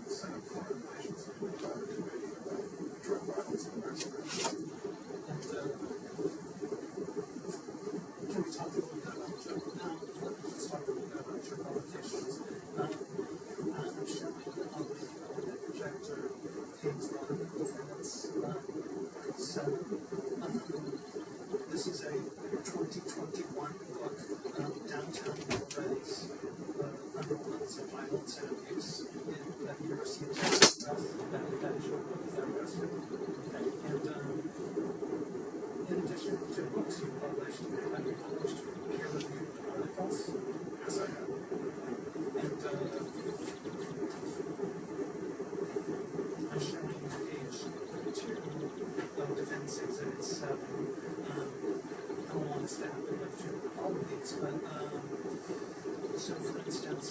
Senate Foreign Relations Committee about drug violence in Mexico. And can we talk a little bit about now? Let's talk a little bit about your publications. I'm showing on the projector Hague's Law Defendants. So this is a 2021 book, Downtown Reds, Underworlds of Violence and Abuse in the University of Texas. That is your book, is that right? Okay. And in addition to books you published, have you published peer-reviewed articles? Yes, I have. And I'm showing page 2 of Defense Exhibit 7. I don't want to step through all of these, but so for instance,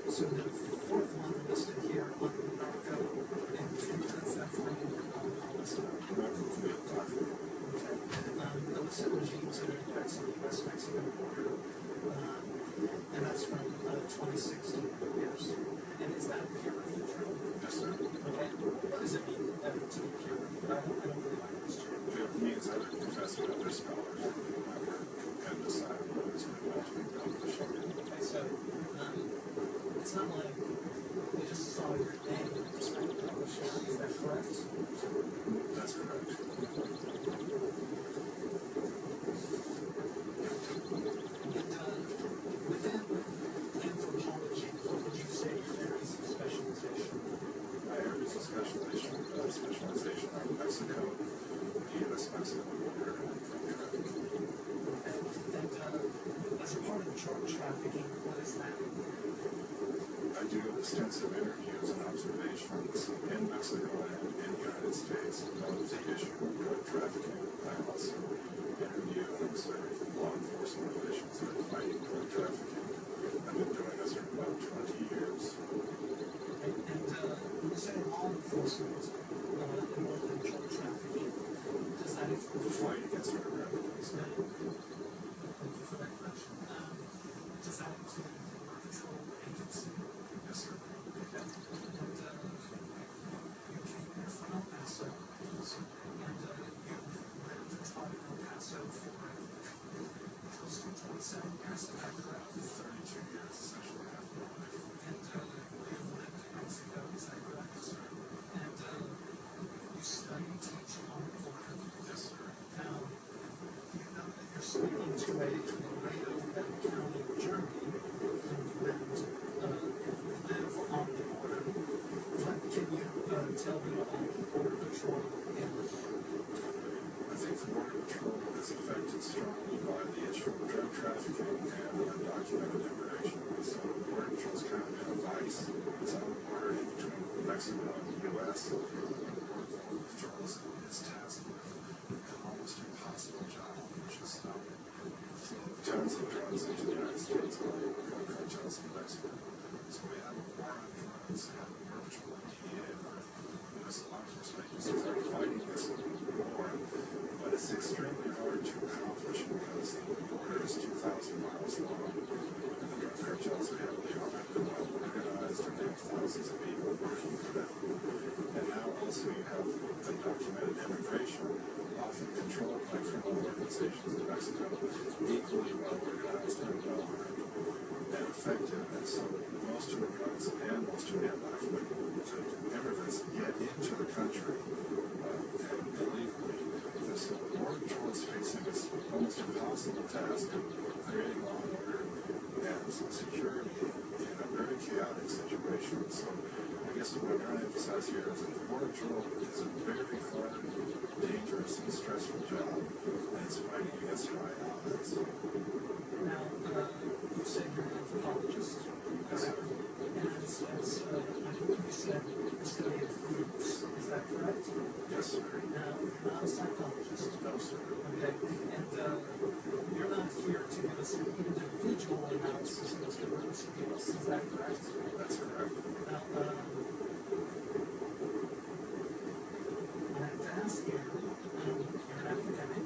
so the fourth one listed here on narco and fentanyl policy. Illicit regimes that affects the U.S.-Mexico border, and that's from 2016 years. And is that peer-reviewed journal? Yes, sir. Okay. What does it mean to be peer-reviewed? I don't believe I understand. It means that a professor and other scholars can decide whether it's been well to be published. Okay, so it's not like they just saw your name and decided to publish it. Is that correct? That's correct. Within anthropology, what would you say your areas of specialization? My areas of specialization are Mexico, the U.S.-Mexico border, and drug trafficking. And as a part of drug trafficking, what is that? I do extensive interviews and observations in Mexico and in the United States of the issue of drug trafficking. I also interview and observe law enforcement officials that are fighting drug trafficking. I've been doing this for about 20 years. And when you say law enforcement involved in drug trafficking, does that include The fight against drug trafficking. Thank you for that question. Does that include the Border Patrol agency? Yes, sir. Okay. And you came here from El Paso, and you lived and taught in El Paso for close to 27 years, is that correct? 32 years, essentially half my life. And you lived in Mexico, is that correct? Yes, sir. And you study and teach on the border. Yes, sir. Now, you know that you're speaking to a Laredo County, Germany, and live on the border. What can you tell me about the Border Patrol in I think the Border Patrol is affected strongly by the issue of drug trafficking and undocumented immigration. So the Border Patrol is kind of in a vice. It's on the border in between Mexico and the U.S. The Border Patrol is tasked with an almost impossible job, which is stop the flow of tons of drugs into the United States by drug cartels in Mexico. So we have a war on drugs, we have the Border Patrol and DEA, our U.S. law enforcement agencies are fighting this war. But it's extremely hard to accomplish because the border is 2,000 miles long, and the drug cartels are heavily armed and well organized, and they have thousands of people working for them. And now also you have undocumented immigration, often controlled by criminal organizations in Mexico, equally well organized and well armed and effective. And so most of the drugs and most of the undocumented immigrants get into the country and illegally. So the Border Patrol is facing this almost impossible task of creating law and order and security in a very chaotic situation. So I guess what I'm trying to emphasize here is that the Border Patrol is a very hard, dangerous, and stressful job, and it's fighting against high odds. Now, you said you're an anthropologist. Yes, sir. And as I think you said, you study of groups. Is that correct? Yes, sir. Now, you're not a psychologist. No, sir. Okay. And you're not here to give us an individual analysis of those diverse groups. Is that correct? That's correct. Now, I have to ask you, you're an academic.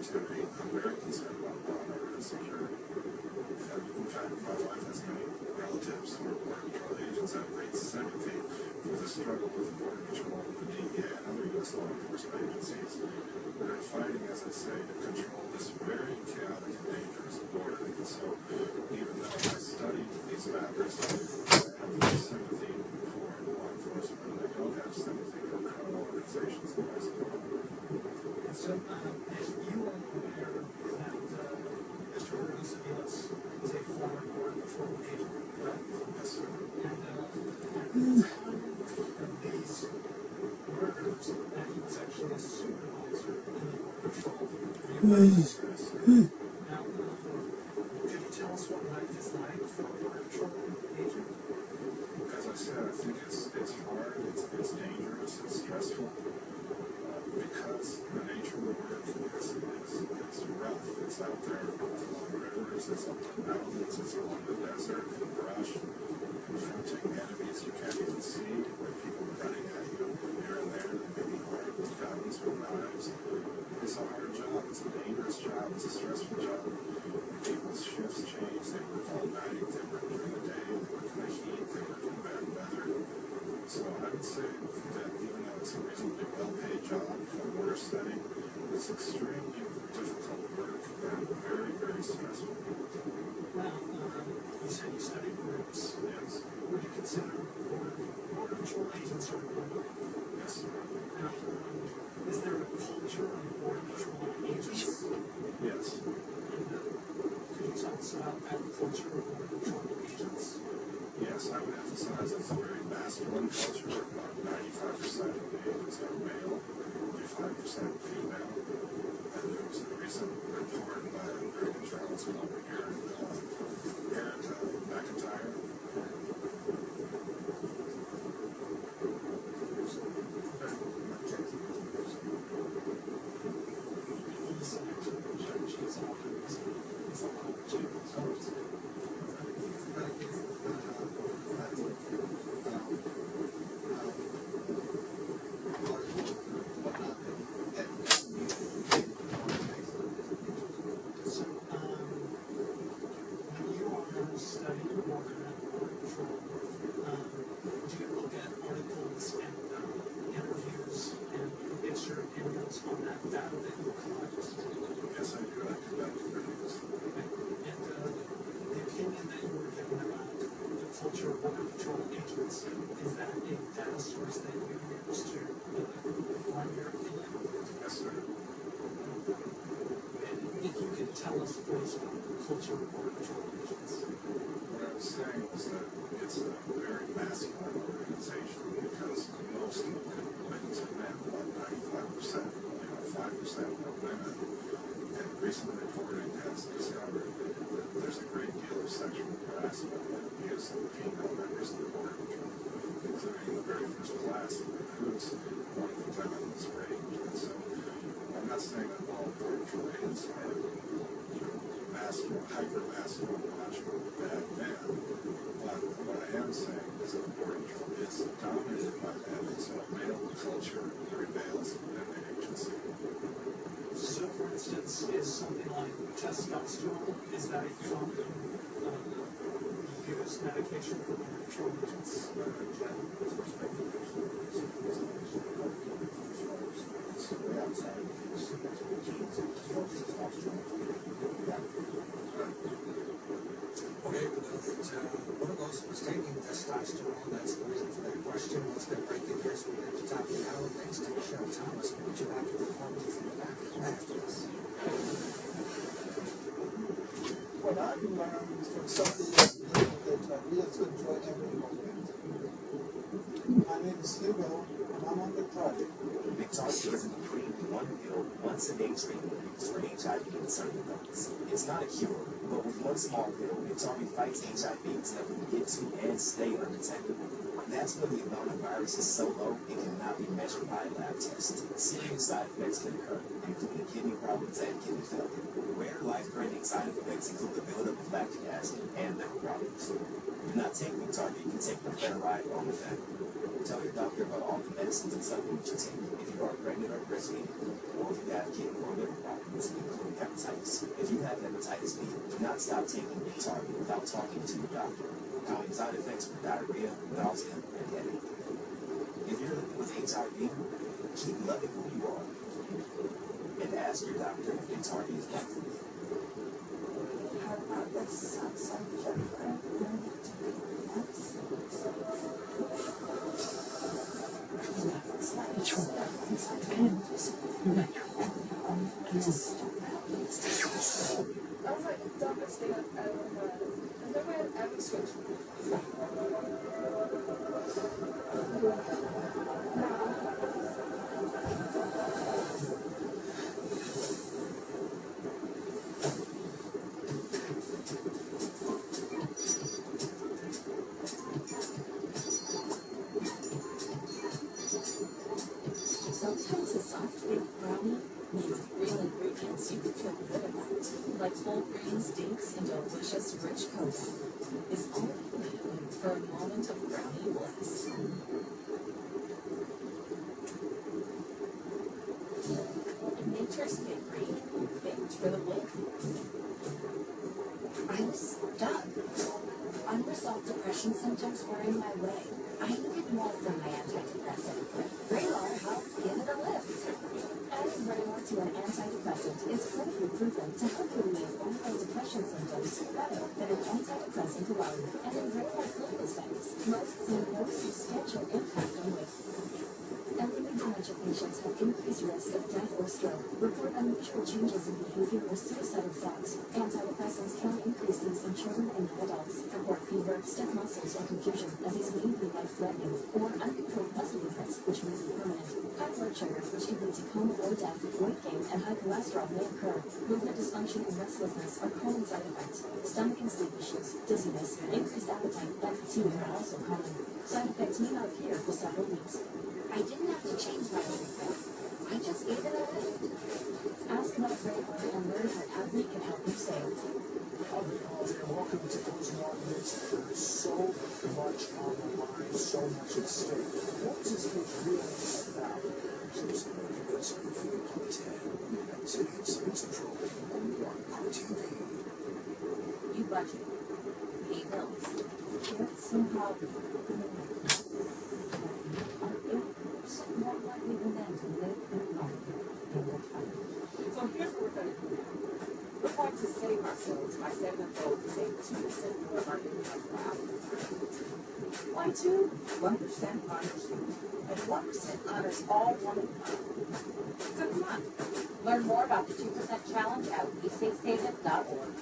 opportunity. I'm very concerned about law and order and security. And in fact, my wife has many relatives who are Border Patrol agents at grade 17 through the struggle with the Border Patrol, the DEA, and other U.S. law enforcement agencies that are fighting, as I say, to control this very chaotic and dangerous border. And so, even though I studied these matters, I have sympathy for law enforcement, and I don't have sympathy for criminal organizations in Mexico. So, you are aware that Mr. Ruiz Aviles is a former Border Patrol agent, correct? Yes, sir. And at the time of these murders, that he was actually a supervisor in the Border Patrol. Yes, sir. Now, could you tell us what life is like for a Border Patrol agent? As I said, I think it's hard, it's dangerous, it's stressful, because the nature of the work is rough. It's out there along rivers, it's up the mountains, it's along the desert, in brush, confronting enemies you can't even see, with people running at you here and there, they may be armed with guns, with knives. It's a hard job, it's a dangerous job, it's a stressful job. People's shifts change, they work all night, they work during the day, they work in the heat, they work in bad weather. So I would say that even though it's a reasonably well-paid job in a border setting, it's extremely difficult work and very, very stressful. Well, you said you studied groups. Yes. Would you consider Border Patrol agents are group? Yes, sir. Now, is there a culture of Border Patrol agents? Yes. And could you tell us about that culture of Border Patrol agents? Yes, I would emphasize it's a very masculine culture. About 95% of the agents are male, only 5% female. And there was a recent report by an American journalist over here, Eric McIntyre. Tell us please about the culture of Border Patrol agents. What I was saying was that it's a very masculine organization because most of the women's are men, about 95%, only about 5% are women. And recent reporting has discovered that there's a great deal of sexual harassment and abuse of female members of the Border Patrol, including the very first class of recruits, one of the women was raped. And so I'm not saying that all Border Patrol agents are masculine, hyper-masculine, macho, bad men. But what I am saying is that the Border Patrol is dominated by men, and so a male culture prevails within the agency. So, for instance, is something like testosterone, is that a common used medication for Border Patrol agents? Okay, one of those was taking testosterone. That's the reason for that question. What's going to break the news? We'll get to top of the hour. Thanks to Michelle Thomas. We'll get you back to the corner from the back after this. What I've learned from something that we have to enjoy every moment. My name is Hugo, and I'm on the project. Victoria is an approved one pill, once a day treatment used for HIV in certain adults. It's not a cure, but with one small pill, Victoria fights HIV so that we can get to and stay undetected. That's when the Ebola virus is so low it cannot be measured by a lab test. Serious side effects can occur, including kidney problems and kidney failure. Rare life-threatening side effects include the buildup of lactic acid and liver problems. Do not take Victoria. You can take Leukeramide or Methadone. Tell your doctor about all the medicines and supplements you take if you are pregnant or breastfeeding, or if you have kidney or liver problems, including hepatitis. If you have hepatitis B, do not stop taking Victoria without talking to your doctor. Common side effects for diarrhea, nausea, and headache. If you're living with HIV, keep loving who you are. And ask your doctor if Victoria is right for you. How about this sounds like you're learning to be nice? It's like it's like I was like the dumbest thing I've ever heard. I've never had ever switched. sometimes a soft baked brownie made with real ingredients you can feel good about, like whole grains, dates, and delicious rich cocoa, is all you need for a moment of brownie bliss. Nature's Bakery, baked for the win. I was stuck. Unresolved depression symptoms were in my way. I needed more from my antidepressant. Vraylar helped give it a lift. Adding Vraylar to an antidepressant is clinically proven to help relieve ongoing depression symptoms better than an antidepressant alone. And in Vraylar clinical studies, most see no substantial impact on weight. Elderly dementia patients have increased risk of death or stroke, report unusual changes in behavior or suicidal thoughts. Antidepressants can increase these in children and adults, report fever, stiff muscles, or confusion, as these may be life-threatening, or uncontrolled muscle weakness, which may be permanent. High blood sugar, which can lead to coma or death, weight gain, and high cholesterol may occur. Movement dysfunction and restlessness are common side effects. Stomach and sleep issues, dizziness, increased appetite, and fatigue are also common. Side effects may not appear for several weeks. I didn't have to change my treatment. I just gave it a lift. Ask Matt Vraylar and learn how AbbVie can help you save. Welcome to Close Markets. There is so much on the line, so much at stake. What is this case really about? Here's something for the content. City Central, on TV. You budget. Pay bills. But somehow, more likely than then to live and love in their time. So here's what we're going to do. We're going to save ourselves by setting a goal to save 2% of our income per hour. 1% honors you, and 1% honors all women. So come on, learn more about the 2% challenge at WeSaveStatement.org.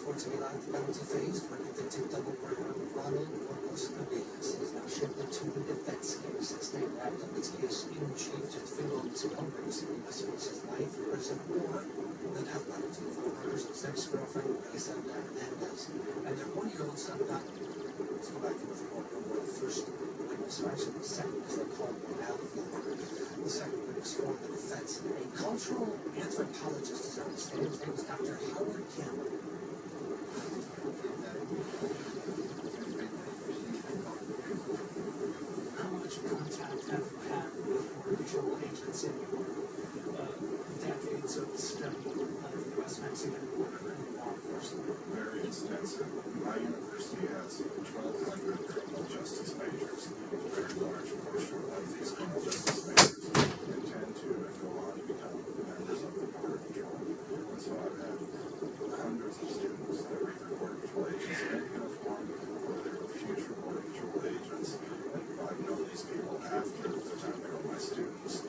Once again on the penalty phase for convicted double murder of Ronald Orcos Rodriguez. He is now shifted to the defense case. The state wrapped up its case in chief just 3 moments ago. He must face his life in prison or the death penalty for the murders of his ex-girlfriend, Alexandra Hernandez, and their 1-year-old son, Dr. Let's go back to the report where the first witness, or actually the second, as they call him, out of the order. The second witness for the defense, a cultural anthropologist, is on the stand. His name is Dr. Howard Campbell. How much contact have you had with border agents in your decades of study of the U.S.-Mexican border and law enforcement? Very extensive. My university has 1,200 criminal justice majors. A very large portion of these criminal justice majors intend to and go on to become members of the Border Patrol. And so I've had hundreds of students that were either Border Patrol agents in uniform or they were future Border Patrol agents. And I've known these people after the time they were my students.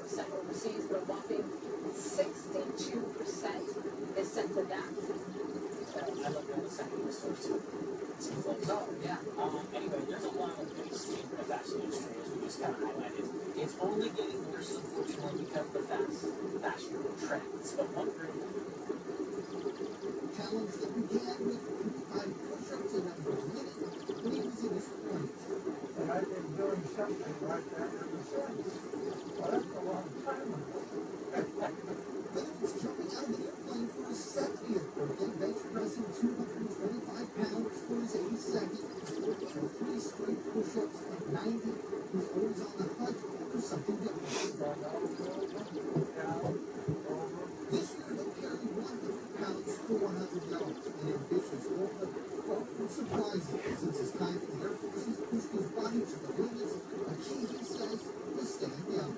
Sent overseas, but a whopping 62% is sent to them. So I look kind of highlighted. It's only getting worse, unfortunately, because of the fast food trends. But one group challenge that began with 5 push-ups in under a minute when he was in his 20s. And I've been doing something like that ever since. Well, that's a long time ago. But it was jumping out of an airplane for his 70th birthday, bench pressing 225 pounds for his 82nd. So 3 straight push-ups at 90. He's always on the hunt for something different. This year he'll carry 100 pounds for 100 yards, an ambitious goal that often surprising since his time in the Air Force has pushed his body to the limits, a key, he says, to staying young.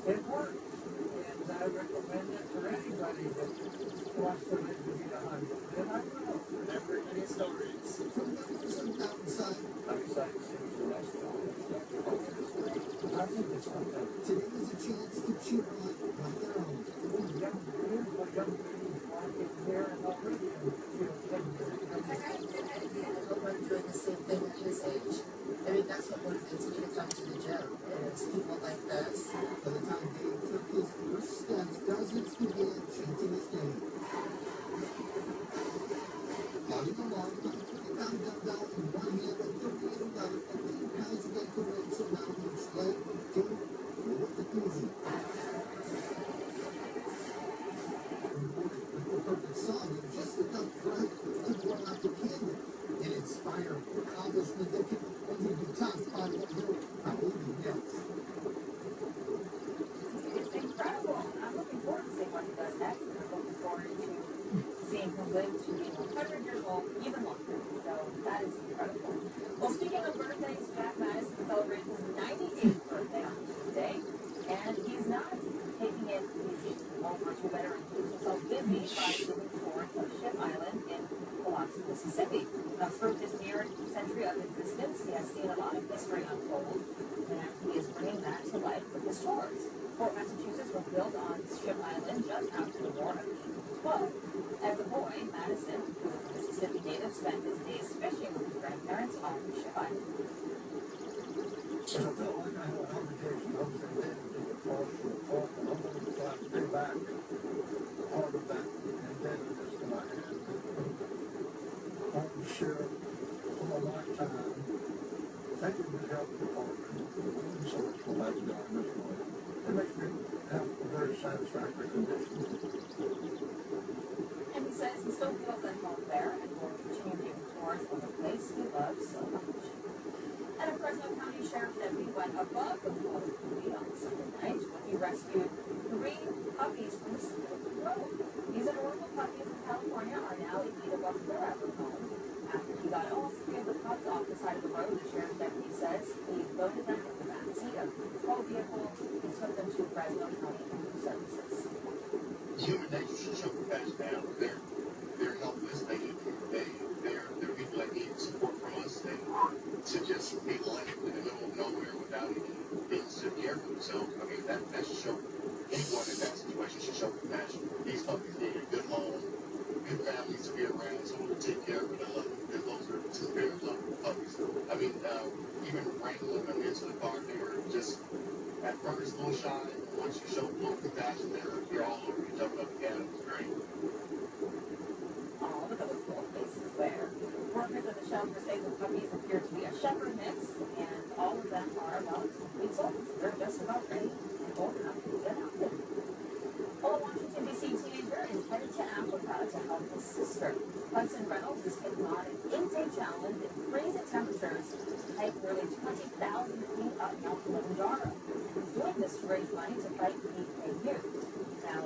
It worked. And I recommend it for anybody that wants to live to be 100. And I will. never any stories. From members of Mountainside, I'm excited to see the rest of it. I think it's something. today is a chance to cheer on one of their own. Young ladies walking here and already feel tender. I hope I'm doing the same thing at his age. I mean, that's what motivates me to come to the gym. It's people like this. By the time Dave took his first steps, dozens began chanting his name. Plodding along with a 50-pound dumbbell in one hand and 30 in another, 15 pounds of ankle weights around each leg, Dave looked easy. The perfect song and just enough breath to blow out the candle. An inspiring accomplishment that can only be topped by what he'll probably do next. It's incredible. I'm looking forward to seeing what he does next, and I'm looking forward to seeing him live to be 100 years old, even longer. So that is incredible. Well, speaking of birthdays, Jack Madison celebrated his 98th birthday on Tuesday, and he's not taking it easy. Over to veteran keeps himself busy by moving towards Ship Island in Biloxi, Mississippi. Now, through his near century of existence, he has seen a lot of history unfold, and he is bringing that to life with his tours. Fort Massachusetts was built on Ship Island just after the War of 1812. As a boy, Madison, who was a Mississippi native, spent his days fishing with his grandparents on Ship Island. So I felt like I had an obligation. I was in bed and did a call to a talk, and I'm going to try to pay back part of that indebtedness that I had. I was sure for a lifetime, thinking the health department, and so it's what I've done this way. It makes me have a very satisfactory condition. And he says he still feels at home there and will continue giving tours of a place he loves so much. And a Fresno County Sheriff deputy went above the call of duty on Sunday night when he rescued 3 puppies from the side of the road. These adorable puppies in California are now in need of a forever home. After he got all 3 of the pups off the side of the road, the sheriff deputy says he loaded them in the backseat of the patrol vehicle and took them to Fresno County Human Services. Human nature should show compassion now. They're helpless. They're people that need support from us. They should just be left in the middle of nowhere without any means to care for themselves. I mean, that should show anyone in that situation should show compassion. These puppies need a good home, good families to be around, someone to take care of and love them. Because those are 2 very lovely puppies. I mean, even wrangling them into the car, they were just at first a little shy. Once you show a little compassion, they're all over you, jumping up again. It was great. All the colorful faces there. Workers at the shelter say the puppies appear to be a shepherd mix, and all of them are about 2 weeks old. They're just about ready and old enough to get out there. Well, a Washington, D.C. teenager is headed to Africa to help his sister. Hudson Reynolds is taking on an 8-day challenge in freezing temperatures to hike nearly 20,000 feet up Mount Kilimanjaro. He's doing this to raise money to fight PKU. Now,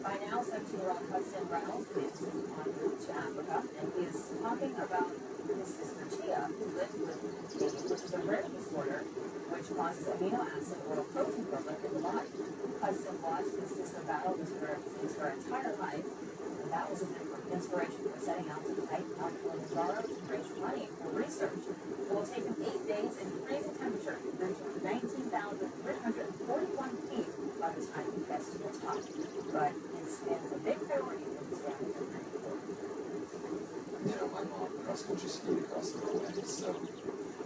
by now, 17-year-old Hudson Reynolds is en route to Africa, and he is talking about his sister Tia, who lives with PKU, which is a rare disorder which causes amino acid or a protein problem in the body. Hudson watched his sister battle this rare disease her entire life, and that was his inspiration for setting out to hike Mount Kilimanjaro to raise money for research. It will take him 8 days in freezing temperature, reaching 19,341 feet by the time he gets to the top. But it's been a big priority for his family for many years. You know, my mom cross-country skied across the Northwest, so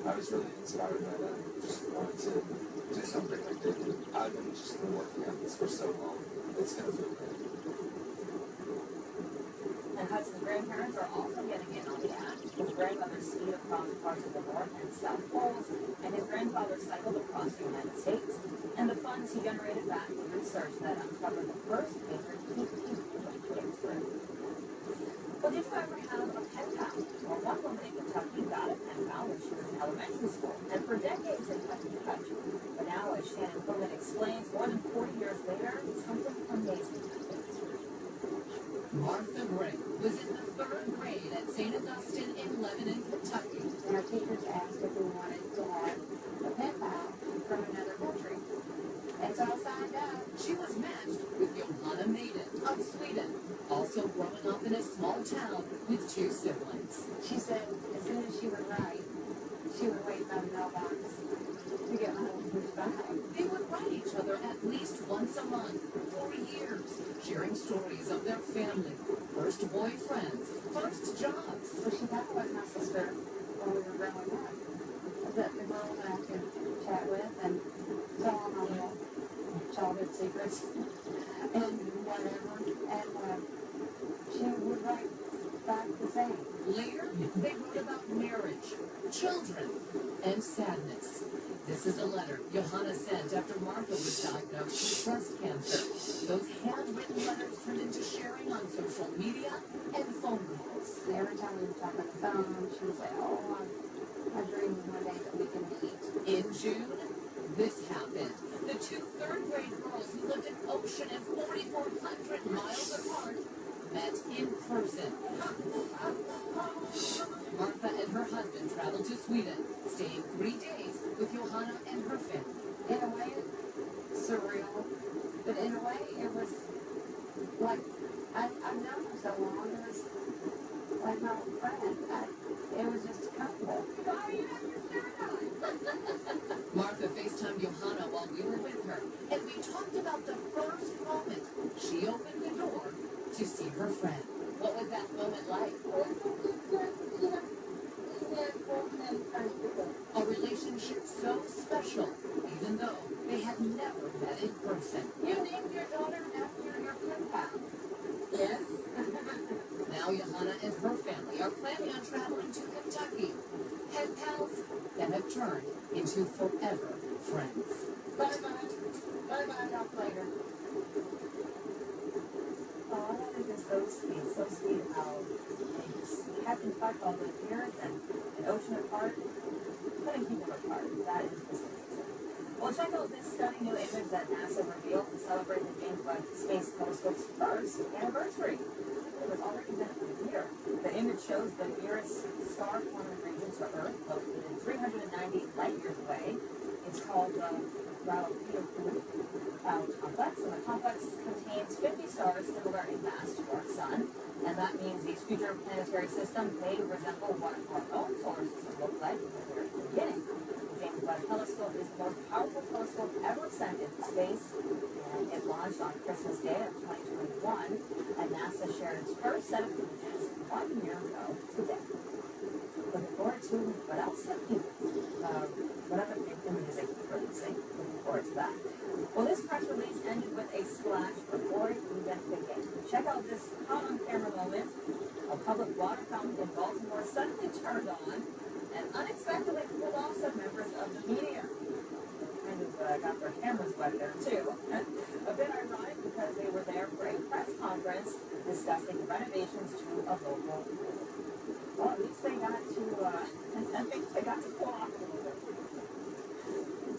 I was really inspired by that. Just wanted to do something like that. I've been just working on this for so long. It's gonna feel great. And Hudson's grandparents are also getting in on the act. His grandmother skied across parts of the North and South Poles, and his grandfather cycled across the United States. And the funds he generated back to research that uncovered the first major breakthrough. Well, did you ever have a pen pal? Well, one woman in Kentucky got a pen pal when she was in elementary school, and for decades they kept in touch. But now, as Shannon Pullman explains, more than 40 years later, something amazing happened. Martha Gray was in the 3rd grade at St. Augustine in Lebanon, Kentucky. And our teachers asked if we wanted to have a pen pal from another country. And so I signed up. She was matched with Johanna Maiden of Sweden, also growing up in a small town with 2 siblings. She said as soon as she would write, she would wait by the mailbox to get my husband's bag. They would write each other at least once a month for years, sharing stories of their family, first boyfriends, first jobs. So she thought was my sister when we were growing up. The girl that I could chat with and tell all my little childhood secrets and whatever. And she would write back the same. Later, they wrote about marriage, children, and sadness. This is a letter Johanna sent after Martha was diagnosed with breast cancer. Those handwritten letters turned into sharing on social media and phone calls. Every time we would talk on the phone, she would say, oh, I dream one day that we can meet. In June, this happened. The 2 3rd-grade girls who lived in Ocean and 4,400 miles apart met in person. Martha and her husband traveled to Sweden, staying 3 days with Johanna and her family. In a way, it's surreal, but in a way, it was like, I've known her so long, it was like my old friend. It was just comfortable. Martha FaceTimed Johanna while we were with her, and we talked about the first moment she opened the door to see her friend. What was that moment like? A relationship so special, even though they had never met in person. You named your daughter after your pen pal. Yes. Now Johanna and her family are planning on traveling to Kentucky. Pen pals that have turned into forever friends. Bye-bye. Bye-bye, talk later. Oh, that is just so sweet how they just kept in touch all those years and an ocean apart. Couldn't keep them apart. That is just amazing. Well, check out this stunning new image that NASA revealed to celebrate the James Webb Space Telescope's first anniversary. It was already been a year. The image shows the nearest star-forming region to Earth, located 390 light years away. It's called the Raupeaukut complex, and the complex contains 50 stars similar in mass to our sun, and that means these future planetary systems may resemble what our own solar system looked like at the very beginning. The James Webb Telescope is the most powerful telescope ever sent into space, and it launched on Christmas Day of 2021, and NASA shared its first set of images 1 year ago today. Looking forward to what else they keep, what other big images they keep releasing. Looking forward to that. Well, this press release ended with a splash before it even began. Check out this caught-on-camera moment. A public water fountain in Baltimore suddenly turned on and unexpectedly pulled off some members of the media. Kind of got their cameras wet there, too. A bit ironic because they were there for a press conference discussing renovations to a local pool. Well, at least they got to, pull off a little bit.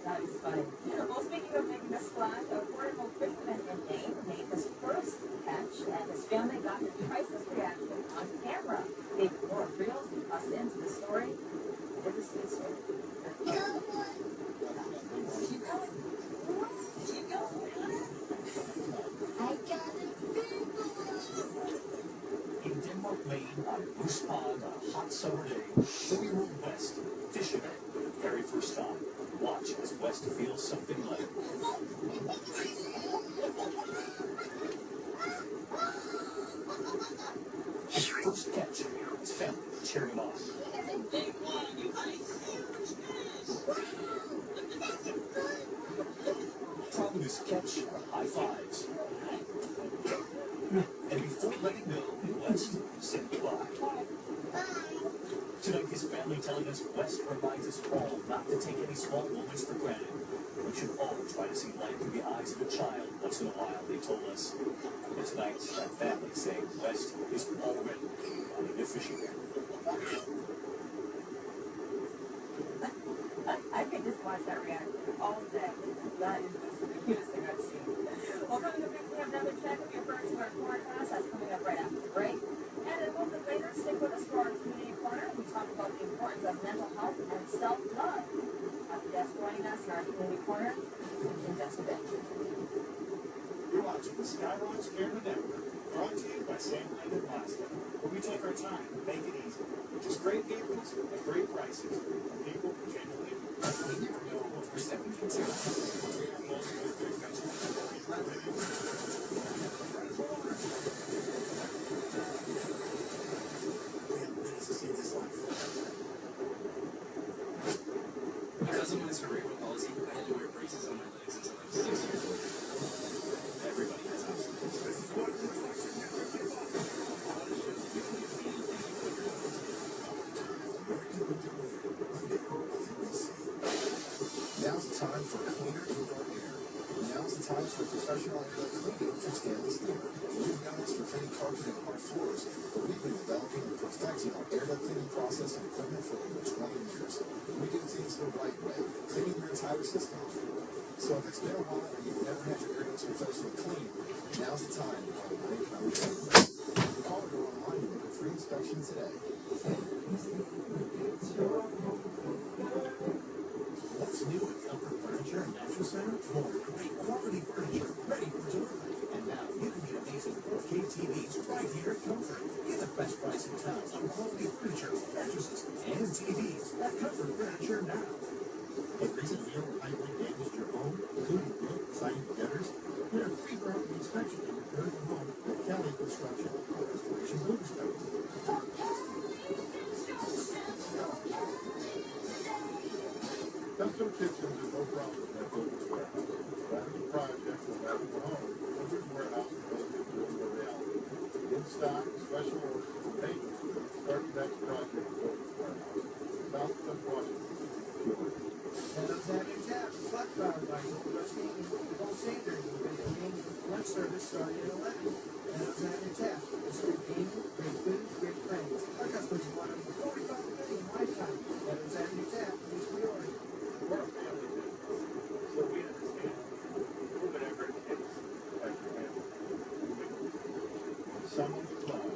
That is funny. Well, speaking of making a splash, a portable fisherman in Maine made his first catch, and his family got his priceless reaction on camera. Gave more reels and us into the story. It is a sweet story. Keep going. Keep going. I got a big one. In Denmark, Maine, on Moose Pond on a hot summer day, we rode west, fishing for the very first time. Watch as West feels something like. His first catch, his family cheering him on. That's a big one. You got a huge biggest catch are high fives. And before letting go, West said goodbye. Tonight, his family telling us West reminds us all not to take any small moments for granted. We should all try to see life through the eyes of a child once in a while, they told us. And tonight, that family saying West is already on the fishing gear. I could just watch that reaction all day. That is just the cutest thing I've seen. Well, coming up next, we have another check of your first our forecast. That's coming up right after the break. And a little bit later, stick with us for our community corner. We talk about the importance of mental health and self-love. Our guest joining us in our community corner in just a bit. You're watching the Skywatch Camera Network, brought to you by Sam Landon Mazda, where we take our time and make it easy. Just great vehicles at great prices from people who genuinely. We never know what we're stepping into. Because of my cerebral palsy, I had to wear braces on my legs until I was 6 years old. Everybody has obstacles. Now's the time for cleaner indoor air. Now's the time for professional air cleaning from Stanley Steamer. We've known this for cleaning carpet and hard floors, but we've been developing and perfecting our air duct cleaning process and equipment for over 20 years. We do things the right way, cleaning your entire system. So if it's been a while and you've never had your air ducts professionally cleaned, now's the time to call 999. Call or go online and book a free inspection today. What's new at Comfort Furniture and Mattress Center? More great quality furniture ready for delivery. And now you can get amazing 4K TVs right here at Comfort. Get the best price in town on quality furniture, mattresses, and TVs at Comfort Furniture now. A recent hail or high wind damaged your home, including roof, siding, gutters? Get a free property inspection and repair your home at Kelly Construction or Restoration Bluestone. Custom kitchens is no problem at Builders Warehouse. Radical projects and radical homes, Builders Warehouse is making dreams a reality. In stock, special orders, and payments. Start your next project at Builders Warehouse. Southwest Washington. Meadows Avenue Tap, Flex powered by Gold Rush Gaming, Gold Standard, video gaming, lunch service starting at 11. Meadows Avenue Tap, it's great gaming, great food, great friends. Our customers want over 45 million lifetime. Meadows Avenue Tap, please reorder. We're a family business, so we understand. Do whatever it takes as your family. Someone's pride.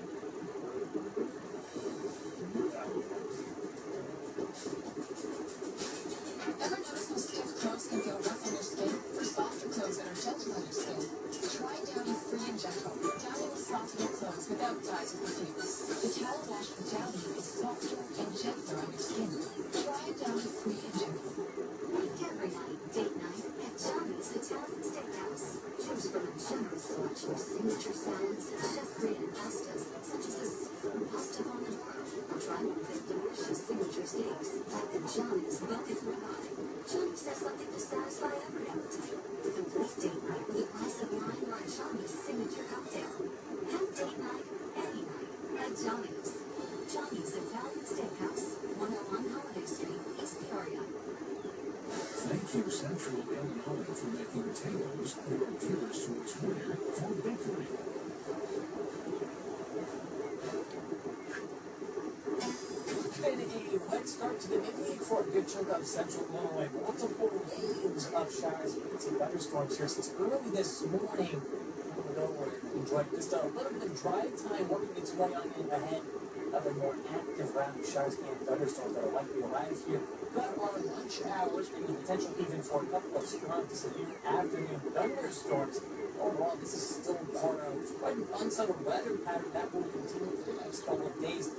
New Alabama. Ever notice how stiff clothes can feel rough on your skin? For softer clothes that are gentle on your skin, try Downy Free and Gentle. Downy will soften your clothes without dyes or perfumes. The towel wash from Downy is softer and gentler on your skin. Try Downy Free and Gentle. Make every night date night at Johnny's Italian Steakhouse. Choose from a generous selection of signature salads and chef-created pastas, such as the seafood pasta pomodoro, or try one of their delicious signature steaks, like the Johnny's Bucket Ribeye. Johnny's has something to satisfy every appetite. Complete date night with a glass of wine or a Johnny's signature cocktail. Have date night any night at Johnny's. Johnny's Italian Steakhouse, 101 Holiday Street, East Peoria. Thank you, Central Illinois, for making Taylor's your Dealer's Choice winner for victory. Been a wet start to the midweek for a good chunk of Central Illinois. Multiple waves of showers and thunderstorms here since early this morning. We're enjoying just a little bit of dry time working its way on in ahead of a more active round of showers and thunderstorms that are likely to arrive here. But our lunch hours bring the potential even for a couple of strong to severe afternoon thunderstorms. Overall, this is still part of quite an unsettled weather pattern that will continue for the next couple of days.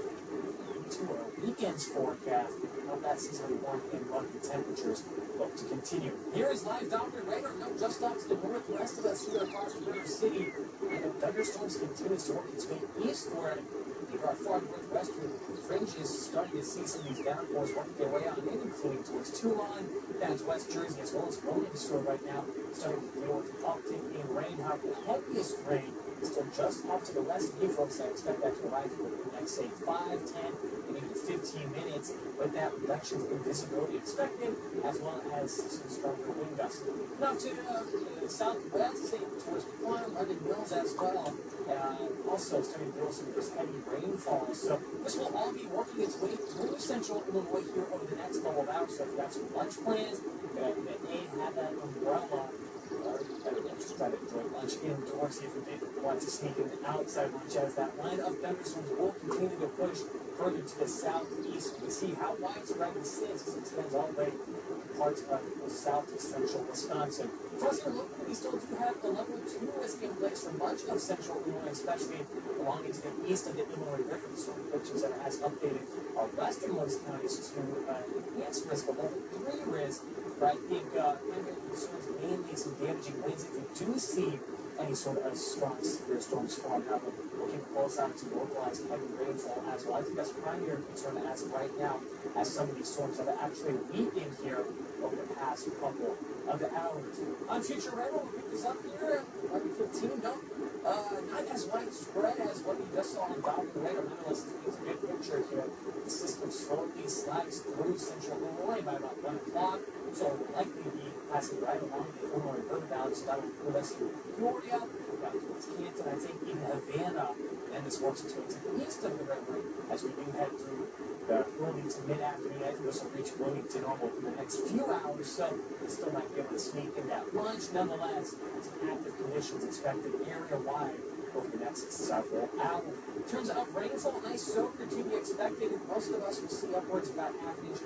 To our weekend's forecast, how that seasonally warm and monthly temperatures look to continue. Here is live Doppler radar, just off to the northwest of us here across River City. And the thunderstorms continues to work its way eastward. Our far northwestern fringes starting to see some of these downpours working their way on in, including towards Toulon, That's West Jersey as well as Williamsburg right now, starting to deal with an uptick in rain. However, the heaviest rain is still just off to the west of you folks. I expect that to arrive within the next, say, 5, 10, and even 15 minutes, with that reduction in visibility expected, as well as some stronger wind gusts. Now to the southwest, towards Plum, London Mills as well. Also starting to deal with some of this heavy rainfall. So this will all be working its way through central Illinois here over the next couple of hours. So if you have some lunch plans, you may have that umbrella, or better yet, just try to enjoy lunch indoors if you want to sneak in outside lunch, as that line of thunderstorms will continue to push further to the southeast. You can see how widespread this is as it extends all the way to parts of south to central Wisconsin. For us here locally, we still do have the level 2 risk in place for much of central Illinois, especially along into the east of the Illinois River. The storm predictions center has updated our westernmost counties to enhanced risk, a level 3 risk. But I think primary concerns mainly some damaging winds. If you do see any sort of strong severe storms form, we'll keep a close eye to localized heavy rainfall as well. I think that's primary concern as of right now, as some of these storms have actually weakened here over the past couple of hours. On future radar, we'll pick this up here at 11:15. No, not as widespread as what we just saw on Bob and radar. Nonetheless, it's a good picture here. The system slowly slides through central Illinois by about 1 o'clock, so it will likely be passing right along the Illinois River Valley, so that will pull us through Peoria, down towards Canton, I think even Havana, and this works its way to the east of the river as we do head through the early to mid-afternoon. I think this will reach Wilmington normal in the next few hours, so we still might be able to sneak in that lunch. Nonetheless, some active conditions expected area-wide over the next several hours. In terms of rainfall, nice soaker to be expected, and most of us will see upwards of about half an inch,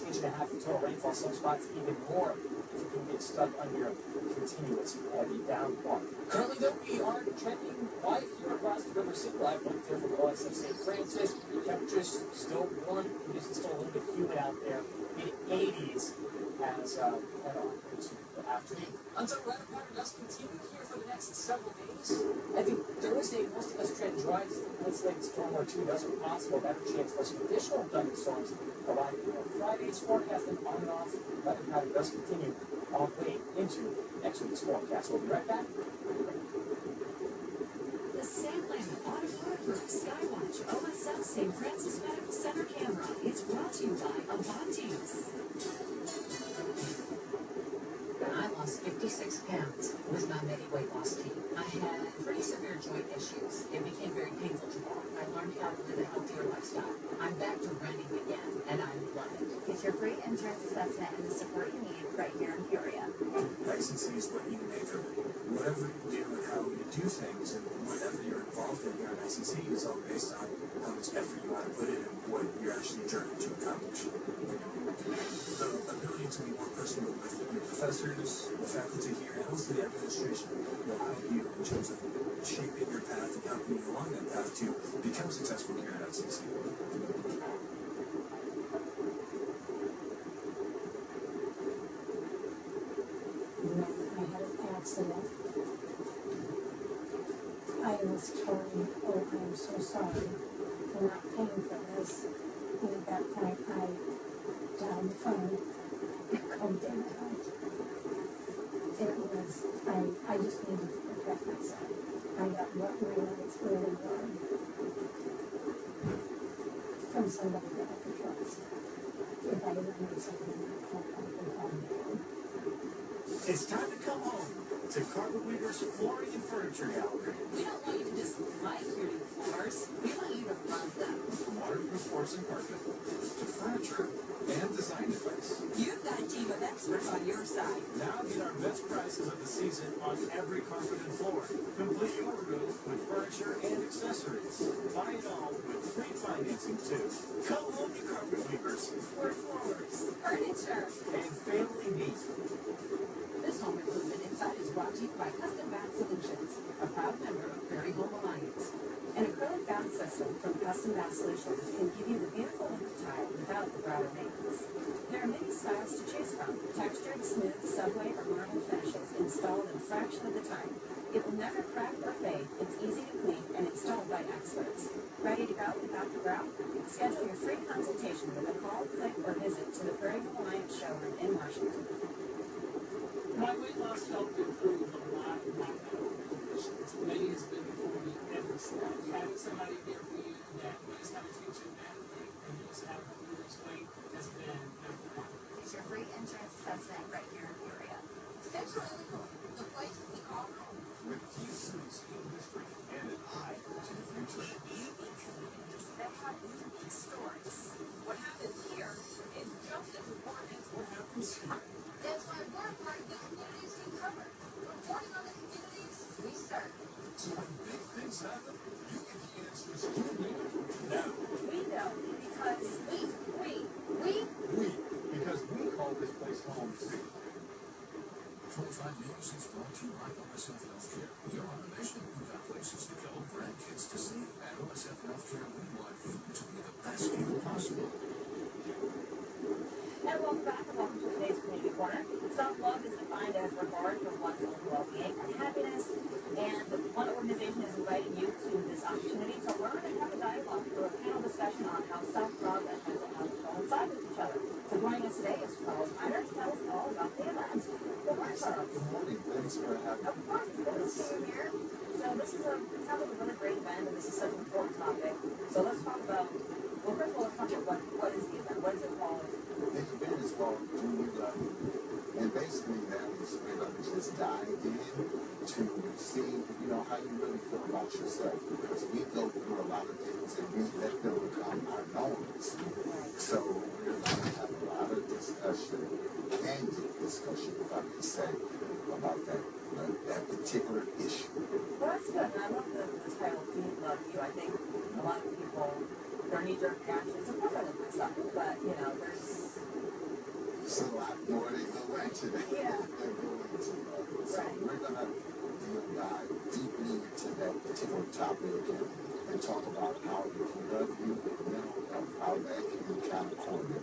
inch and a half of total rainfall, some spots even more if you can get stuck under a continuous heavy downpour. Currently, though, we are trending quiet here across the River City. Live look there from OSF St. Francis. Temperatures still warm, conditions still a little bit humid out there, mid-80s as head on into the afternoon. Until weather pattern does continue here for the next several days. I think Thursday, most of us trend dry. Let's say storm or two doesn't possible. Better chance for some additional thunderstorms arriving on Friday's forecast, and on and off. Weather pattern does continue all the way into next week's forecast. We'll be right back. The Sandland Automotive Group Skywatch OSF St. Francis Medical Center camera is brought to you by Avantis. I lost 56 pounds with my Medi weight loss team. I had pretty severe joint issues. It became very painful to walk. I learned how to live a healthier lifestyle. I'm back to running again, and I love it. Get your free insurance assessment and the support you need right here in Peoria. Licensing is what you make of it. Whatever you do and how you do things and whatever you're involved in here at ICC is all based on how much effort you want to put in and what you're actually trying to accomplish. The ability to be more personal with your professors, the faculty here, and also the administration will help you in terms of shaping your path and helping you along that path to become successful here at ICC. I had an accident. I was told, oh, I'm so sorry for not paying for this. And at that point, I dialed the phone and called Daytime. It was, I just needed to protect myself. I got what my lights really were from somebody that I could trust. If I ever need something, I could call them. It's time to come home to Carpet Weaver's Flooring and Furniture Gallery. We don't want you to just like your new floors. We want you to love them. From waterproof floors and carpet to furniture and design advice. You've got a team of experts on your side. Now get our best prices of the season on every carpet and floor. Complete your room with furniture and accessories. Buy it all with free financing too. Come home to Carpet Weavers. We're floors, furniture, and family needs. This home improvement inside is brought to you by Custom Bath Solutions, a proud member of Prairie Home Alliance. An acrylic bath system from Custom Bath Solutions can give you the beautiful look of tile without the broader maintenance. There are many styles to choose from: textured, smooth, subway, or marble finishes installed in a fraction of the time. It will never crack or fade. It's easy to clean and installed by experts. Ready to go without the grout? Schedule your free consultation with a call, click, or visit to the Prairie Home Alliance showroom in Marshall. must help improve a lot of my medical conditions. Many has been before me every step. Having somebody near me that knows how to teach you navigate and knows how to lose weight has been number one. It's your free insurance assessment right here in the area. Central Illinois, the place we call home. With Houston School District and an eye to the future. Unique communities that have unique stories. What happens here is just as important as what happens here. That's why we're part of the communities we cover, reporting on the communities we serve. So when big things happen, you get the answers you need now. We know because Because we call this place home too. 25 years is brought to you by OSF Healthcare. You're on a mission. We've got places to go, grandkids to see. At OSF Healthcare, we want you to be the best you possible. And welcome back and welcome to today's Community Corner. Self-love is defined as regard for one's own well-being and happiness. And one organization is inviting you to this opportunity to learn and have a dialogue through a panel discussion on how self-love and mental health coincide with each other. So joining us today is Charles Miner to tell us all about the event. Good morning, Charles. Good morning. Thanks for having me. Of course, it's good to see you here. So this sounds like a really great event, and this is such an important topic. So let's talk about, well, first of all, let's talk about what is the event? What is it called? The event is called Do You Love Me? And basically that is we're going to just dive in to see, how you really feel about yourself. Because we go through a lot of things and we let them become our norms. So we're going to have a lot of discussion, candid discussion, if I can say, about that particular issue. Well, that's good. And I love the title, Do You Love You? I think a lot of people, their knee-jerk reactions, of course I love myself, but, there's a lot more that go into that. Yeah. So we're going to dive deeply into that particular topic and talk about how if you love you, how that can kind of correlate.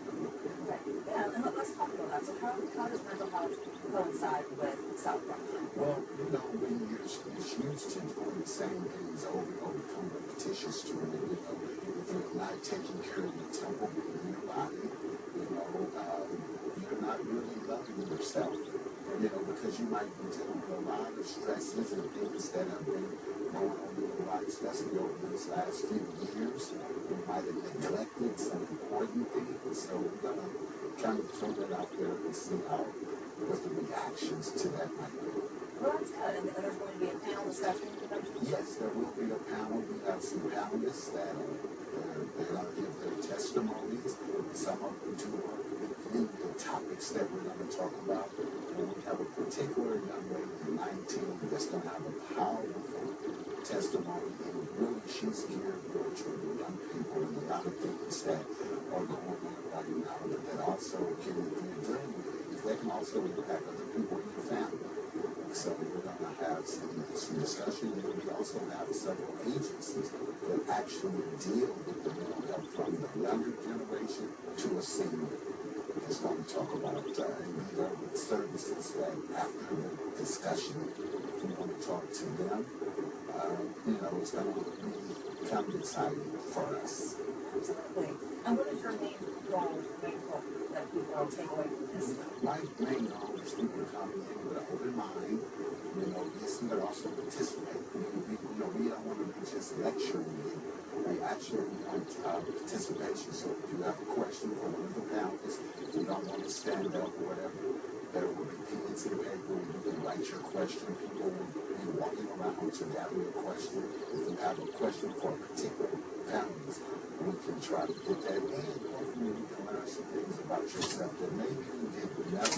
Okay. Yeah, and let's talk about that. So how does mental health coincide with self-love? Well, when you're used to doing the same things over and over, become repetitious to it, if you're not taking care of your temple and your body, you're not really loving yourself, because you might be dealing with a lot of stresses and things that have been going on in your life, especially over these last few years. You might have neglected some important things, so we're going to kind of throw that out there and see what the reactions to that might be. Well, that's good. And there's going to be a panel discussion. Yes, there will be a panel. We have some panelists that they're going to give their testimonies. Some of them do work with the topics that we're going to talk about. And we have a particular young lady, 19, that's going to have a powerful testimony. And really, she's geared towards young people and a lot of things that are going on right now that also can, if you're dealing with things, they can also impact other people in your family. So we're going to have some discussion, and we also have several agencies that actually deal with the mental health from the younger generation to a senior. It's going to talk about services that after the discussion, we want to talk to them. It's going to be kind of exciting for us. Absolutely. And what is your main goal that people take away from this? My main goal is people to come in with an open mind, listen, but also participate. We don't want to be just lecturing you. We actually want participation. So if you have a question for one of the panelists, you don't want to stand up or whatever, there will be pens and paper where you can write your question. People will be walking around to gather your question. If you have a question for a particular panelist, we can try to get that in. Hopefully you can learn some things about yourself that maybe you didn't know.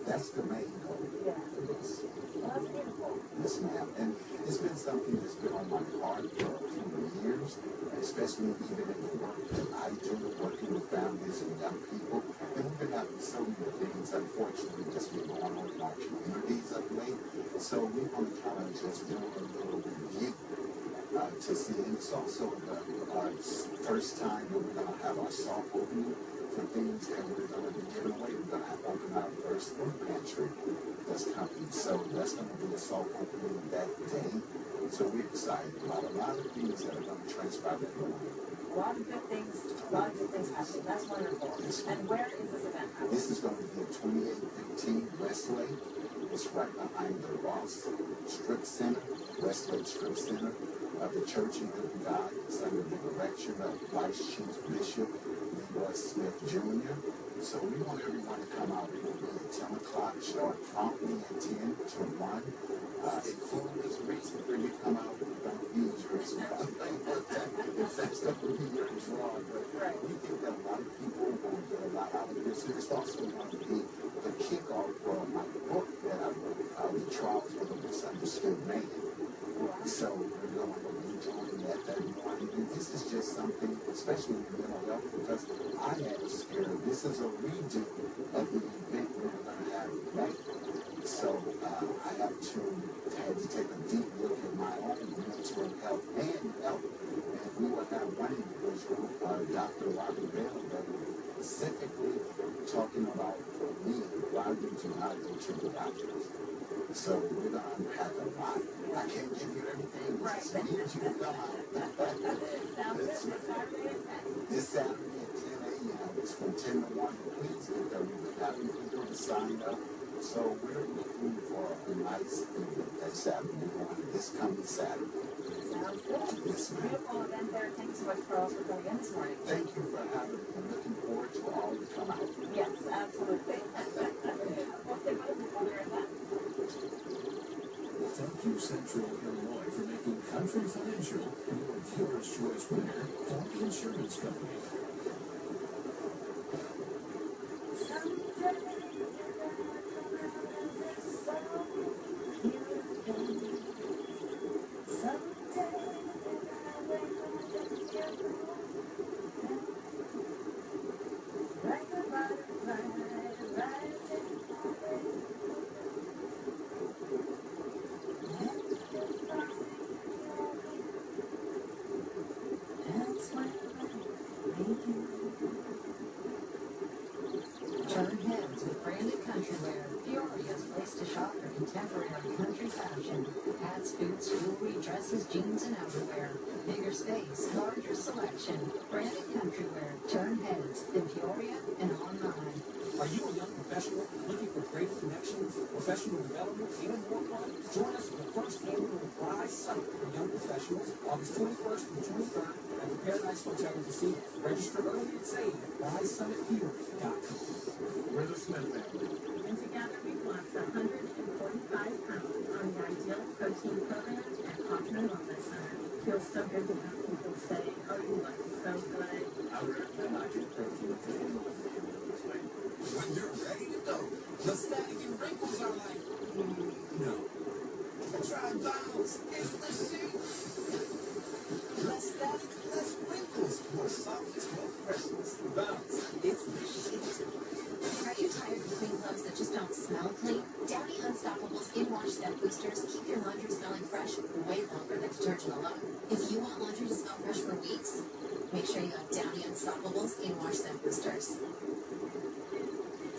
That's the main goal. Yeah. Yes. Well, that's beautiful. Yes, ma'am. And it's been something that's been on my heart for a few years, especially even in the work that I do, working with families and young people. And we've been having so many things, unfortunately, just been going on in our communities of late. So we want to kind of just do a little review to see. And it's also our first time that we're going to have our soft opening for things that we're going to be giving away. We're going to open our first food pantry that's coming. So that's going to be a soft opening that day. So we're excited about a lot of things that are going to transpire that morning. A lot of good things happening. That's wonderful. And where is this event happening? This is going to be at 2815 Westlake. It's right behind the Ross Strip Center, Westlake Strip Center. The Church of Living God is under the direction of Vice Chief Bishop Leroy Smith Jr. So we want everyone to come out. It will be at 10 o'clock, start promptly at 10 to 1. If food is a reason for you to come out, don't use yours. If that's going to be your draw, but we think that a lot of people will get a lot out of this. It's also going to be the kickoff for my book that I wrote, The Trials of a Misunderstood Man. So we're going to be doing that morning. And this is just something, especially in mental health, because I had a scare. This is a redo of the event we were going to have tonight. So I had to take a deep look at my own mental health and health. And we will have one individual, Dr. Robert Bell, that will specifically talking about for me why we do not go to the doctors. So we're going to unpack a lot. I can't give you everything. I just need you to come out. This Saturday at 10 a.m. It's from 10 to 1. Please get there. We're having people to sign up. So we're looking for a nice event that Saturday morning, this coming Saturday. Sounds good. Yes, ma'am. Beautiful event there. Thank you so much, Charles, for coming in this morning. Thank you for having me. I'm looking forward to all to come out. Yes, absolutely. We'll stay with us while we're at that. Thank you, Central Illinois, for making Country Financial your Dealer's Choice winner from the insurance company. Turn heads with branded country wear. Peoria's place to shop for contemporary country fashion. Hats, boots, jewelry, dresses, jeans, and outerwear. Bigger space, larger selection. Branded country wear. Turn heads in Peoria and online. Are you a young professional looking for greater connections, professional development, and more fun? Join us for the first annual Rise Summit for Young Professionals, August 21st and 23rd at the Paradise Hotel in Casino. Register early and save at RiseSummitPeoria.com. We're the Smith family. And together we've lost 145 pounds on the Ideal Protein Program at Hoffman Wellness Center. Feels so good to have people say, oh, you look so good. I would recommend Ideal Protein to anyone feeling this way. When you're ready to go, the static and wrinkles are like, no. Try Bounce. It's the sheet. Less static, less wrinkles. More softness, more freshness. Bounce. It's the sheet. Are you tired of clean clothes that just don't smell clean? Downy Unstoppables In-Wash Scent Boosters keep your laundry smelling fresh way longer than detergent alone. If you want laundry to smell fresh for weeks, make sure you have Downy Unstoppables In-Wash Scent Boosters.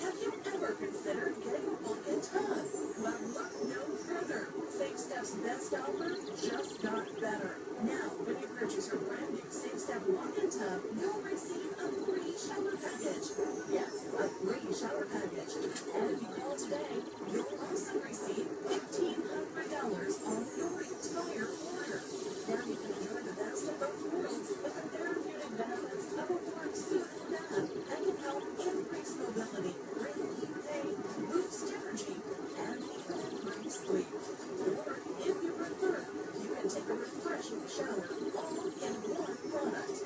Have you ever considered getting a walk-in tub? Well, look no further. Safe Step's best offer just got better. Now, when you purchase your brand new Safe Step walk-in tub, you'll receive a free shower package. Yes, a free shower package. And if you call today, you'll also receive $1,500 off your entire order. Now you can enjoy the best of both worlds with the therapeutic benefits of a warm, soothing bath that can help increase mobility, relieve pain, boost energy, and even improve sleep. Or, if you prefer, you can take a refreshing shower all in one product.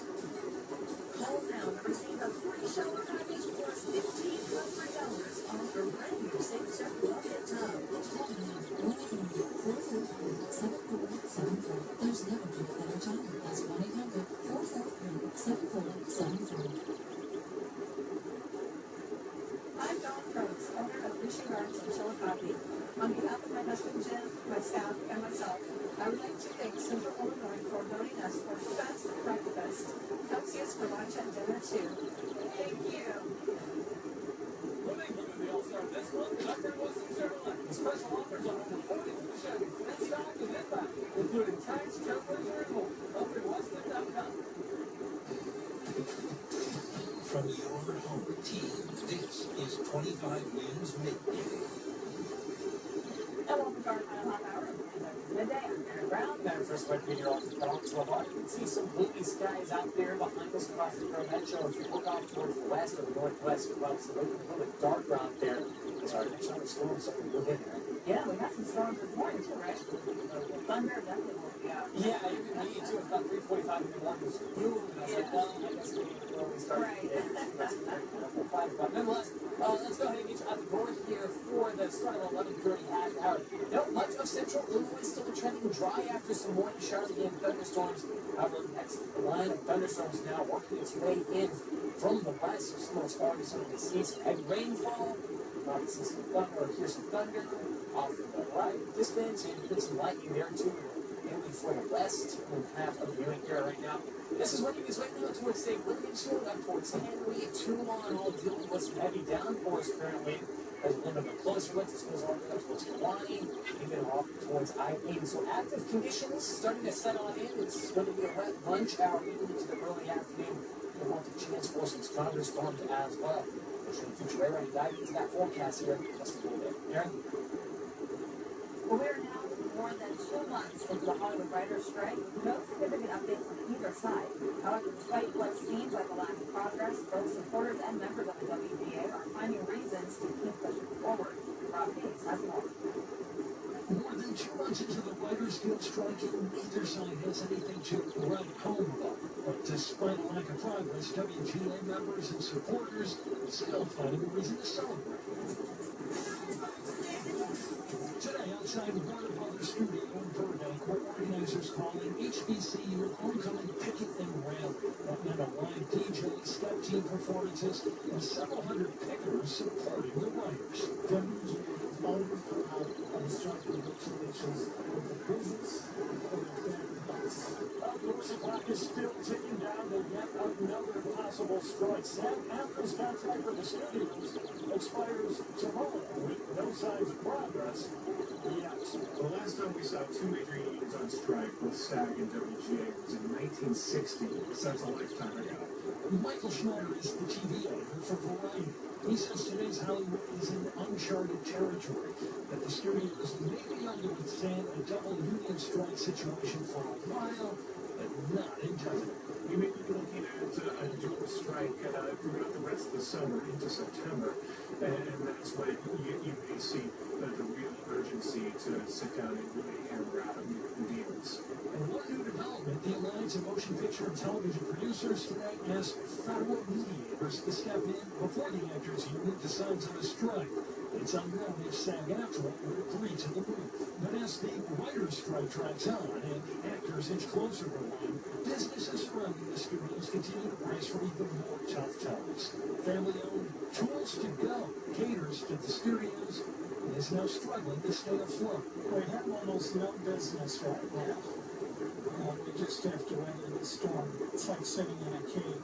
Call now to receive a free shower package plus $1,500 off your brand new Safe Step walk-in tub. There's never been a better time. That's 1-800-443-7473. I'm Dawn Probst, owner of Rishi Gardens in Chillicothe. On behalf of my husband Jim, my staff, and myself, I would like to thank Central Illinois for voting us for Best Breakfast. Come see us for lunch and dinner too. Thank you. Winning women the All-Star this month at Upper Wilson Chevrolet with special offers on over 40 new Chevys in stock and in back, including tanks, trailblazer, and more. UpperWilson.com. 25 years midday. And welcome to our final half hour of Midday. I'm Aaron Brown. Better first meteorologist Alex Lamar. You can see some gloomy skies out there behind us across the Pro Metro. If you look off towards the west or the northwest, you're probably looking a little bit darker out there. As our next round of storms start to move in there. Yeah, we got some storms this morning too, right? The thunder definitely will be out. Yeah, even me too. It's about 3:45 in the morning. It was boom, and I was like, well, I guess we started. Right. But nonetheless, let's go ahead and get you out the door here for the start of 11:30 half hour. Much of central Illinois still trending dry after some morning showers and thunderstorms. However, next line of thunderstorms now working its way in from the west. So some of those far some of the east. Heavy rainfall. Probably see some thunder or hear some thunder off to the right distance, and you get some lightning there too. Mainly for the west half of the viewing area right now. This is working its way now towards St. Williamsfield, up towards Henry, Toulon, all dealing with some heavy downpours currently. As a little bit closer look, this goes all the way up towards Kewanee, even off towards I-80. So active conditions starting to set on in. It's going to be a wet lunch hour even into the early afternoon. We'll want a chance for some stronger storms as well. Pushing future radar and dive into that forecast here just a little bit. Aaron? Well, we are now more than 2 months into the Hollywood writers' strike. No significant updates on either side. However, despite what seems like a lack of progress, both supporters and members of the WGA are finding reasons to keep pushing forward. Rob Hayes has more. More than 2 months into the Writers Guild strike, neither side has anything to write home about. But despite a lack of progress, WGA members and supporters are still finding a reason to celebrate. Today, outside Warner Brothers Studio in Burbank, where organizers calling HBCU homecoming picket and rally. That meant a live DJ, step team performances, and several hundred picketers supporting the writers. Venues were already put out on the strike negotiations with the business and the band. Of course, the clock is still ticking down to yet another possible strike. SAG-AFTRA's contract with the studios expires tomorrow with no signs of progress. Yes. The last time we saw two major unions on strike with SAG and WGA was in 1960. So that's a lifetime ago. Michael Schneider is the TV editor for Variety. He says today's Hollywood is in uncharted territory, that the studios may be able to withstand a double union strike situation for a while, but not indefinitely. We may be looking at a dual strike throughout the rest of the summer into September, and that's when you may see the real urgency to sit down and really hammer out deals. And one new development, the Alliance of Motion Picture and Television Producers today asked federal mediators to step in before the actors union decides on a strike. It's unknown if SAG-AFTRA would agree to the move. But as the writers' strike drags on and the actors inch closer to one, businesses surrounding the studios continue to brace for even more tough times. Family-owned Tools to Go caters to the studios and is now struggling to stay afloat. We have almost no business right now. We just have to weather the storm. It's like sitting in a cave,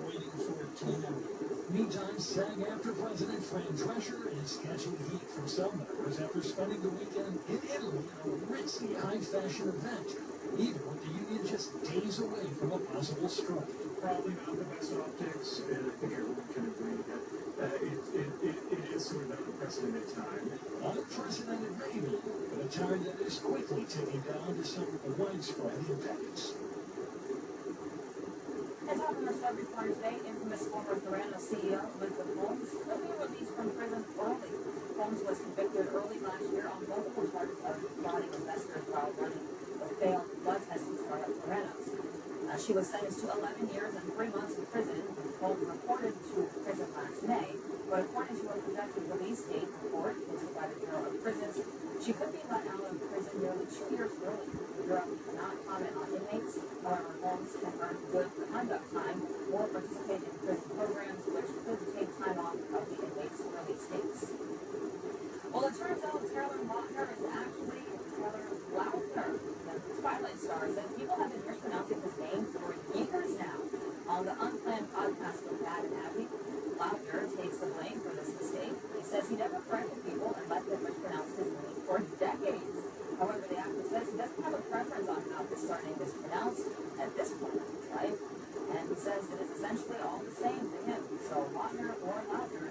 waiting for it to end. Meantime, SAG-AFTRA President Fran Drescher is catching heat from some members after spending the weekend in Italy in a ritzy high-fashion event, even with the union just days away from a possible strike. Probably not the best optics, and I think everyone can agree that it is sort of an unprecedented time. Unprecedented maybe, but a time that is quickly ticking down to some widespread impacts. And top of our sub report today, infamous former Theranos CEO Elizabeth Holmes will be released from prison early. Holmes was convicted early last year on multiple charges of defrauding investors while running the failed blood testing startup Theranos. She was sentenced to 11 years and 3 months in prison. Holmes reported to prison last May, but according to a projected release date report posted by the Bureau of Prisons, she could be let out of prison nearly 2 years early. The Bureau cannot comment on inmates. However, Holmes can earn good conduct time or participate in prison programs, which could take time off of the inmates' release dates. Well, it turns out Taylor Lautner is actually Taylor Lautner. The Twilight star says people have been mispronouncing his name for years now. On the Unplanned podcast with Dad and Abby, Lautner takes the blame for this mistake. He says he never corrected people and let them mispronounce his name for decades. However, the actor says he doesn't have a preference on how his surname is pronounced at this point in his life, and he says it is essentially all the same to him. So Lautner or Lautner,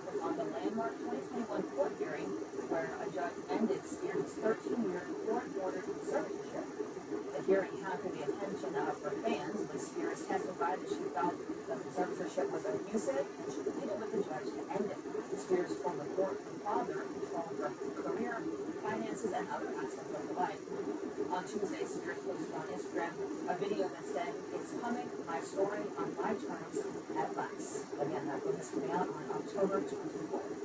was on the landmark 2021 court hearing where a judge ended Spears' 13-year court-ordered conservatorship. The hearing had the attention of her fans when Spears testified that she felt the conservatorship was abusive and she pleaded with the judge to end it. Spears' former father controlled her career, finances, and other aspects of her life. On Tuesday, Spears posted on Instagram a video that said, "It's coming, my story on my terms at last." Again, that book is coming out on October 24th.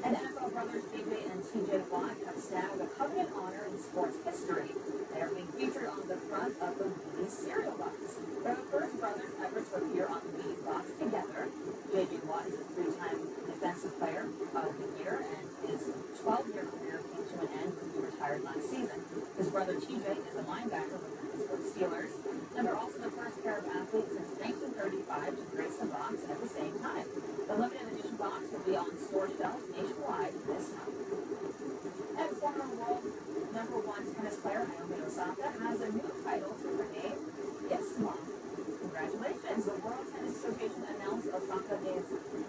And NFL brothers DJ and TJ Watt have snagged a coveted honor in sports history. They are being featured on the front of the Wheaties cereal box. They're the first brothers ever to appear on the Wheaties box together. JJ Watt is a three-time defensive player of the year, and his 12-year career came to an end when he retired last season. His brother TJ is a linebacker with the Pittsburgh Steelers, and they're also the first pair of athletes since 1935 to grace the box at the same time. The limited edition box will be on store shelves nationwide this month. And former world #1 tennis player Naomi Osaka has a new title to her name. Yes, Mom. Congratulations. The World Tennis Association announced Osaka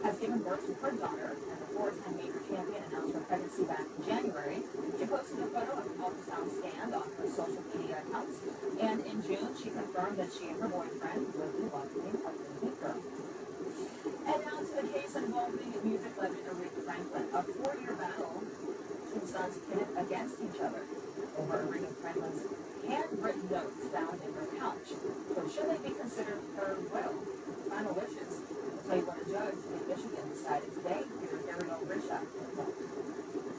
has given birth to her daughter, and the four-time major champion announced her pregnancy back in January. She posted a photo of an ultrasound scan on her social media accounts, and in June she confirmed that she and her boyfriend will be welcoming a baby girl. And now to the case involving music legend Aretha Franklin. A 4-year battle, two sons pitted against each other over Aretha Franklin's handwritten notes found in her couch. So should they be considered her final wishes? The Playboy judge in Michigan decided today. Here's Ariel Risha.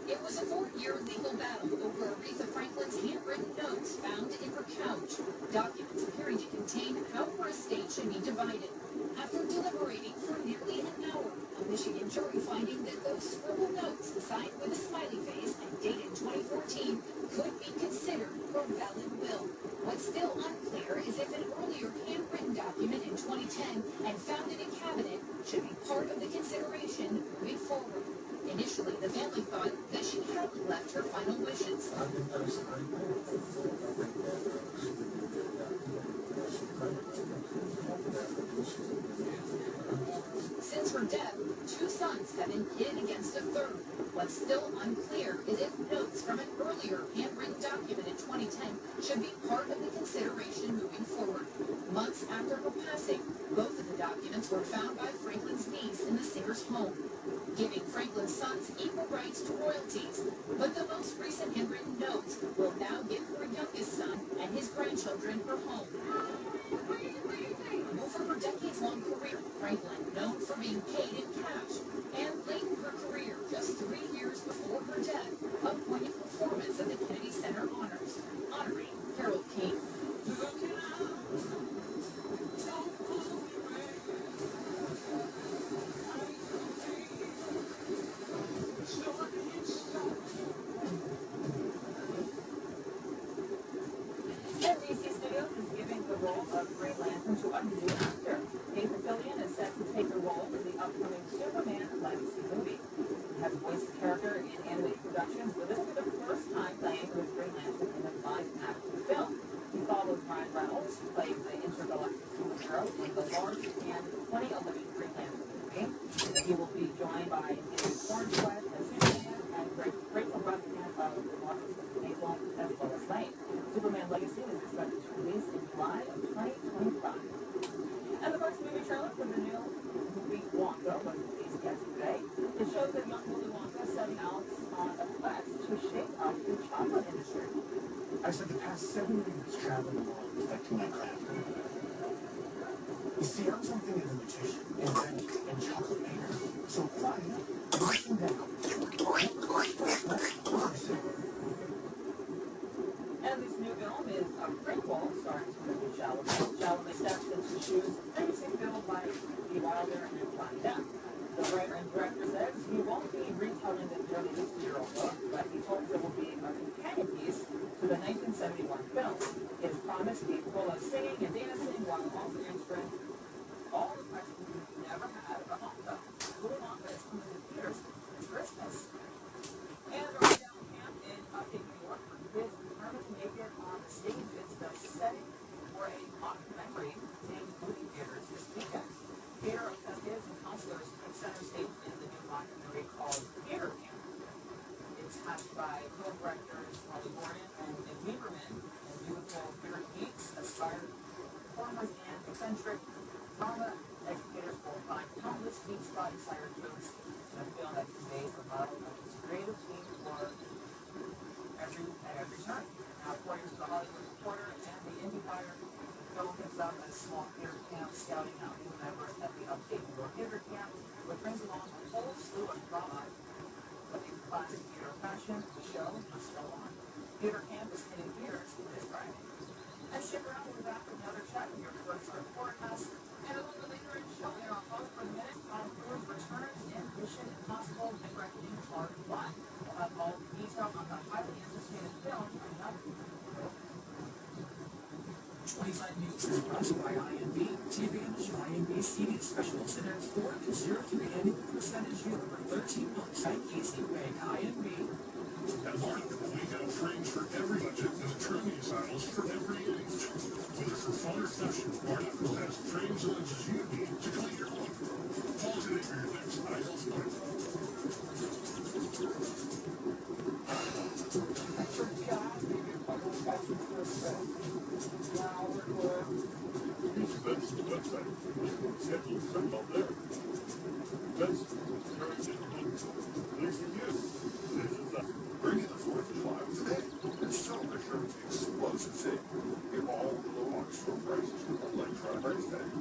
It was a 4-year legal battle over Aretha Franklin's handwritten notes found in her couch, documents appearing to contain how her estate should be divided. After deliberating for nearly an hour, a Michigan jury finding that those scribbled notes signed with a smiley face and dated 2014 could be considered her valid will. What's still unclear is if an earlier handwritten document in 2010 and found in a cabinet should be part of the consideration moving forward. Initially, the family thought that she hadn't left her final wishes. Since her death, two sons have been pitted against a third. What's still unclear is if notes from an earlier handwritten document in 2010 should be part of the consideration moving forward. Months after her passing, both of the documents were found by Franklin's niece in the singer's home, giving Franklin's sons equal rights to royalties. But the most recent handwritten notes will now give her youngest son and his grandchildren her home. Over her decades-long career, Franklin, known for being paid in cash, and late in her career, just 3 years before her death, a poignant performance of the Kennedy Center Honors, honoring Harold King. NBC Studios is giving the role of Green Lantern to a new actor. Kate Papillion is set to take the role in the upcoming Superman Legacy movie. He has voiced the character in animated productions, but this will be the first time playing with Green Lantern in a live-action film. He follows Ryan Reynolds, who plays the intergalactic superhero in the large-and 2011 Green Lantern movie. He will be joined by David Cornsweet as Superman and Rachel Brosnahan of Marvel's Maple as Lois Lane. Superman Legacy is expected to release in July of 2025. And the first movie trailer for the new movie Wonka was released yesterday. It shows that young Willy Wonka setting out on a quest to shake up the chocolate industry. I spent the past 7 years traveling the world perfecting my craft. You see, I'm something of a magician, inventor, and chocolate maker. So quiet up, listen down. And this new film is a prequel starring Timothy Chalamet. Chalamet steps into the shoes previously filled by Lee Wilder and Johnny Depp. The writer and director says he won't be retelling the nearly 60-year-old book, but he hopes it will be a companion piece to the 1971 film. It is promised to be full of singing and dancing while also answering all the questions you've never had about Wonka. Willy Wonka is coming to theaters this Christmas. And right down camp in upstate New York, is determined to make it on the stage. It's the setting for a documentary named movie theaters this weekend. Theater of Kids and counselors took center stage in the documentary called Theater Camp. It's hatched by film directors Holly Gordon and Nick Lieberman, and youthful theater geeks, aspired performers, and eccentric drama educators will find countless deep spot insider jokes in a film that conveys the model of this creative team for every turn. Now, according to the Hollywood Reporter and the IndieWire, the film picks up at a small theater camp, scouting out new members at the upstate New York theater camp, which brings along a whole slew of drama. But in classic theater fashion, the show must go on. Theater camp is hitting theaters this Friday. And stick around, we'll be back with another chat with your first our forecast. And a little bit later in the show, in our host for the minute, Tom Cruise returns in Mission Impossible Dead Reckoning Part 1. We'll have all the detail on the highly anticipated film coming up. 25 News is brought to you by INB. Take advantage of INB's heating specials and earn 4 to 0 to annual percentage yield for 13 months. Like Easy Bank INB. At Martin, we have frames for every budget and attorney styles for every age. Whether for fun or fashion, Martin has frames and lenses you need to clean your look. Call today for your next eye health appointment. I forgot maybe if I go back to the first set. Now we're good. That's the website. Schedule something up there. That's very difficult. Thanks for you. This is bring in the 4th of July today and celebrate your explosive sale. Get all the low Armstrong prices with electronic price tag.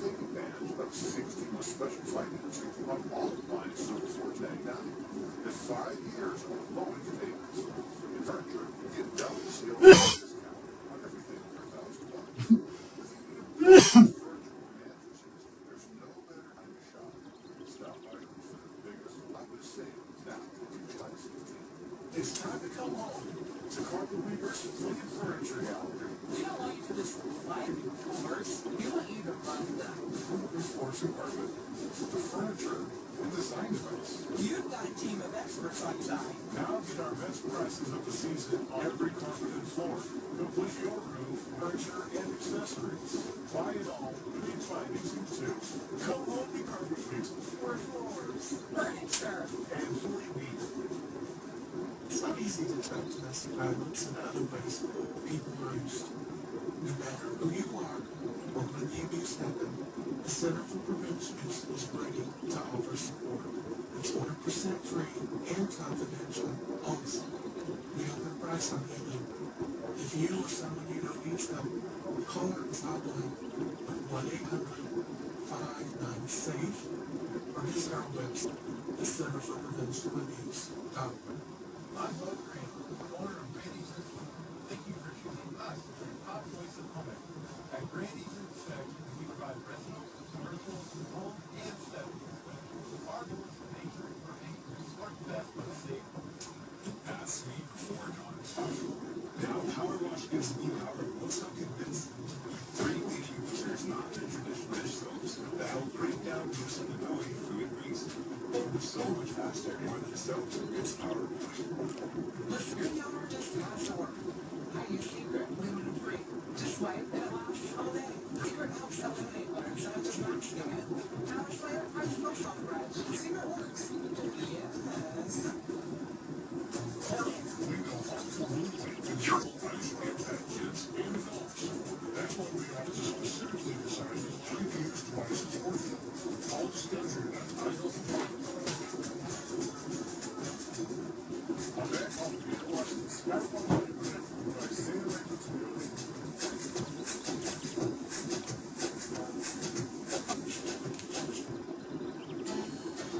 Take advantage of 60 month special financing on all lines through 499. And 5 years of lowest payments. In furniture, get double seal discount on everything for $1,000. There's no better time to shop. Stop by for the biggest lowest sales now. It's time to come home to Carpet Weavers Lincoln Furniture Gallery. We don't want you to just buy new floors. We want you to run them. Floors and carpet, the furniture, and design space. You've got a team of experts on site. Now get our best prices of the season on every carpet and floor. Complete your room, furniture, and accessories. Buy it all, need financing too. Come home to Carpet Weavers. For floors, furniture, And fully weaved. it's not easy to track domestic violence in other ways people are used to. No matter who you are or when the abuse happened, the Center for Prevention is ready to offer support. It's 100% free and confidential. Also, we open price on healing. If you or someone you know needs help, call our hotline at 1-800-59-SAFE or visit our website, the Center for Prevention of Abuse.org. I'm Bob Green, owner of Grandy's Instant. Thank you for choosing us as your top choice of home. At Grandy's Instant, we provide residential, commercial, home, and study. Our goal is to make sure your neighbors are best of the state. Ask me before God's special. Now, Power Wash gives you power looks so convincing. 3 leading users not in traditional dish soaps that help break down use of the ability food grease. So much faster, more than soap, it's Power Wash. Listen, your yard just has to work. I use Secret, women and free. Just wipe and it lasts all day. Secret helps eliminate what inside does not stand. Hours later, I still so fresh. Secret works. Yes. We know absolutely control wisely impact kids and adults. That's why we have to specifically design ready-to-use devices for you. All disclosure at I'm back home to get watching the Skyfall Minute by Sam Raymond.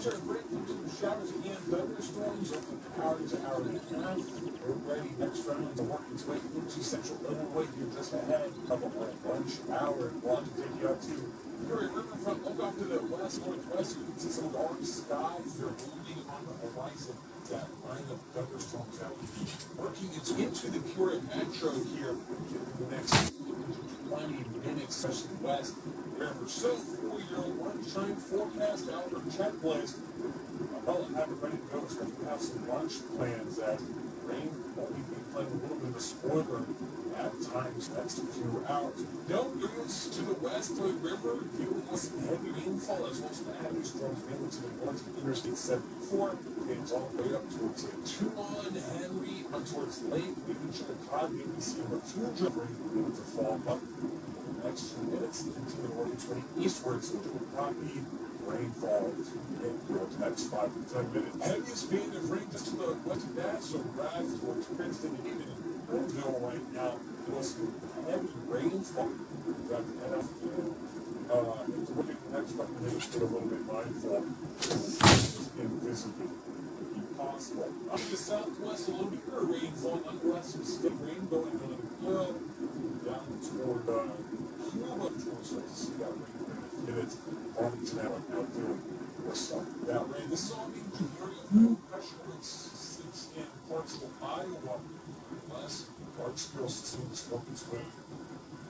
Sir, breaking some showers again, thunderstorms over the hour to hour and a half. We're ready next round to work its way into central Illinois here just ahead of a lunch hour. Want to take you out to Erie Riverfront. Look off to the west northwest. You can see some dark skies. They're moving on the horizon. That line of thunderstorms out working its into the Peoria metro here in the next 20 minutes, especially west. Remember, so for your lunchtime forecast, Albert checklist. I'll have it ready to go, so we have some lunch plans at rain, but we've been playing a little bit of a spoiler at times next few hours. No news to the west of the river, dealing with some heavy rainfall as well as some heavy storms mainly to the north of Interstate 74. It's all the way up towards Tucson, Henry, up towards Lake, maybe Chillicothe, maybe see a huge rain beginning to fall up. Next few minutes, continue northeasterly eastwards, which will not be rainfall in the next 5 to 10 minutes. Heaviest band of rain just to the west of that, so rise towards Princeton and even in Greenville right now. There was some heavy rainfall that the NFL. And to look at the next couple of minutes, get a little bit mindful. Invisibly possible. Up to the southwest, a little bit of rainfall, nonetheless, some stiff rain going on the hill down toward Cuba. We'll start to see that rain in minutes. Arlington out there or some that rain. This is all being area of pressure which sits in parts of Iowa. Less large scale systems work its way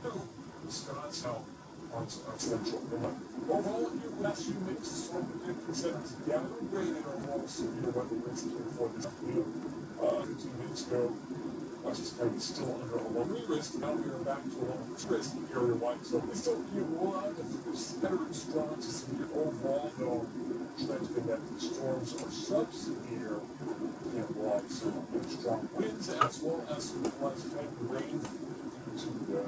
through Wisconsin, parts of central Illinois. Overall, in your last few minutes, the storm predicted centers downgraded overall severe weather risk here for this afternoon. 15 minutes ago, Washington County is still under a low risk. Now we are back to a low risk area-wide. So it's still be a lot of scattered strong to severe overall, though. Trends been that the storms are sub-severe and block some strong winds as well as some less heavy rain due to the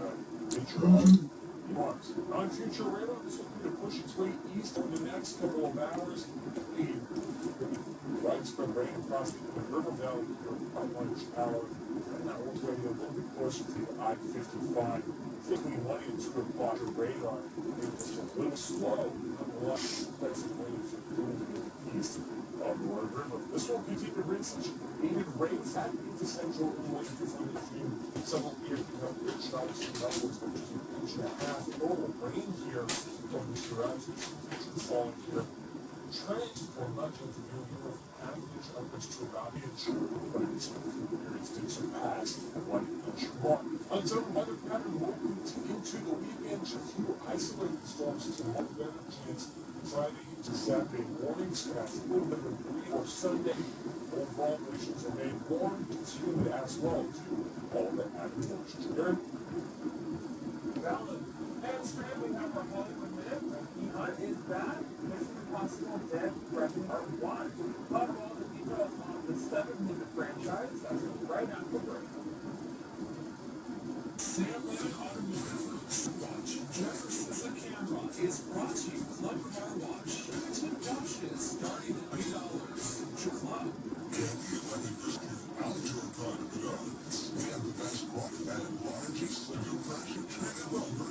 nature of storms. On future radar, this will be to push its way east over the next couple of hours. Widespread rain across the River Valley here by lunch hour. And that will way a little bit closer to I-55. 51 and 2 o'clock radar. It's a little slow. Nonetheless, that's the waves are moving east of the river. This will continue to bring such needed rains back into central Illinois before the few several years become rich. Obviously, upwards of just an inch and a half total rain here from the surroundings. Falling here. Trends for much of the New York average upwards to about an inch, but it's periods did surpass the 1 inch mark. Until the weather pattern will continue into the weekend, just a few isolated storms to much better chance Friday into Saturday mornings, and a little bit of a breeze or Sunday. Overall conditions remain warm, humid as well, too. All that added moisture. Very Valid. And Stanley have our Hollywood Minute. Hunt is back. Mission Impossible Dead Reckoning Part 1. Talk about the details on the 7-movie franchise. That's right after break. Stanley Automotive Watch Jefferson's the Camera is brought to you Club Car Wash. Limited washes starting at $20. Club. Get the 11th outdoor product goods. We have the best rock and largest single pressure treated lumber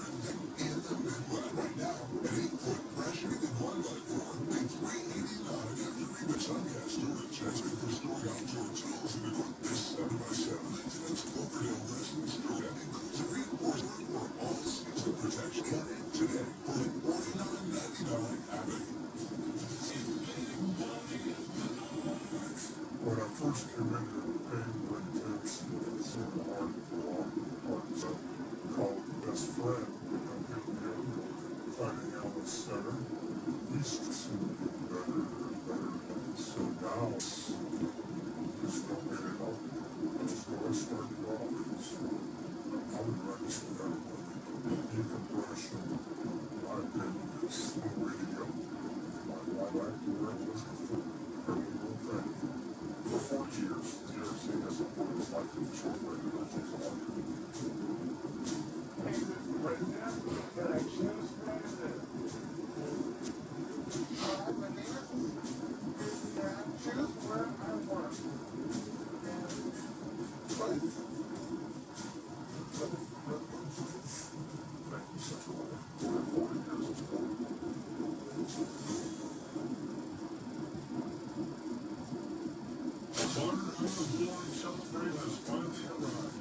in the Midwest. Right now, an 8-foot pressure in 1x4 and $389 every week. Suncast Storage has been for storing outdoor tools and equipment. This 7x7 maintenance Cloverdale resident store that includes a reinforcement for all season protection. Get it today for $49.99 at when I first came in here, paying rent tips, it's sort of hard to walk apart. So I called a best friend to come pick me up, finding out the center. We used to see it get better and better. So now, just don't get it up. So I started off, I'm ready for everybody. Decompression, in my opinion, is the way to go. I like the way it was before. Everyone, thank you. For 4 years, the DRC has supported the life insurance regulations of our community. President, can I choose president? Choose where I work. Right? Thank you, Central Lake, for 40 years of support. Modern home celebration has finally arrived.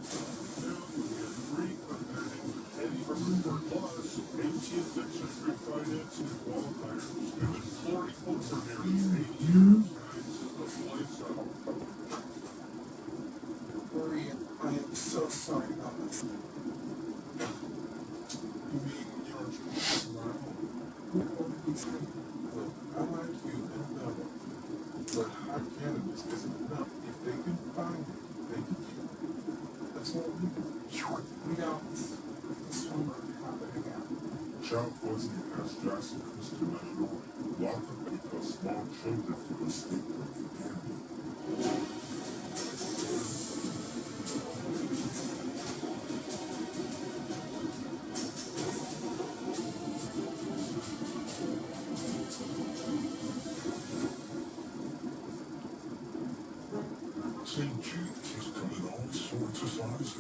Now you get free connecting with Teddy from Report Plus, 18th century refinancing and qualifiers. And with Florida home for nearly 80 years, the lifestyle. Maria, I am so sorry about this. You mean you're my home? I like you and never. But our cannabis isn't enough. If they can find it, they can kill it. That's all we do. We don't swimmer happening out. Child poisoning has drastic misdemeanor. Lock up because small children feel escape drinking candy. St. Jude kids come in all sorts of sizes.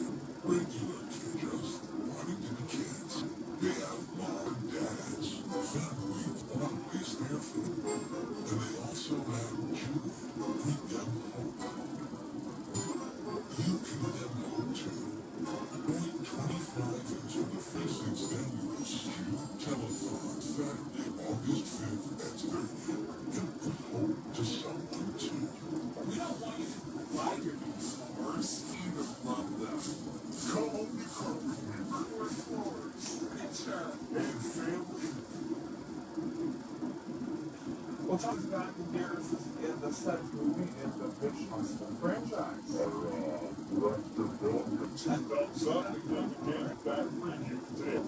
Regular kids, wanting to be kids. They have mom and dads, families, always there for them. And they also have Jude. Bring them home. You can bring them home too. Going 25 into the first annual Jude Telethon Saturday, August 5th at 30. And bring home to someone too. We don't want you to buy your stores, either love them. Come home to Carpet Weaver or Floors, Picture, and Family. Well, Tom's back in Garris is in the seventh movie in the Bitch Hustle franchise. Director Bill gets 2 thumbs up because again, that preview today.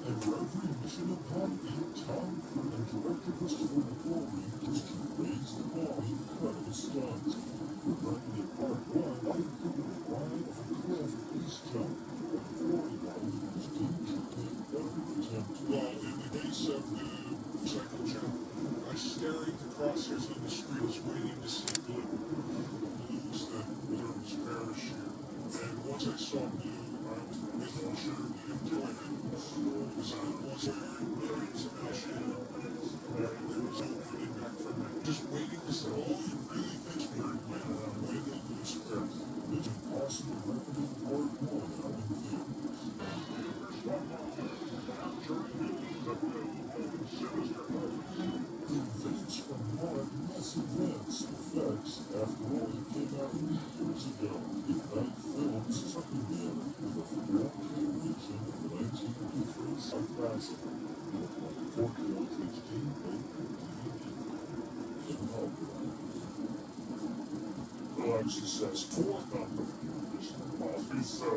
And Reverend Mission upon Tom and Director Christopher McClory is to raise the bar in incredible stunts. Running in part 1, I included a ride off a cliff base jump. McClory was danger in every attempt. Well, in the case of the cycle jump, I staring at the crosshairs on the street was waiting to see blue. Blue's the term's parachute. And once I saw blue, I was making sure to enjoy it. Because I was wearing millions of passion. And there was no coming back from it. Just waiting to say, oh, you really think you're man, and I'm waiting to lose script. It's impossible to recommend part 1 out in theaters. Events from Mark, less events, effects. After all, it came out 8 years ago. Ignite Films took a banner with a 4K region of 1983 South Classic. With 4K HD, in Hollywood. Alexis says, tour company. Must be so,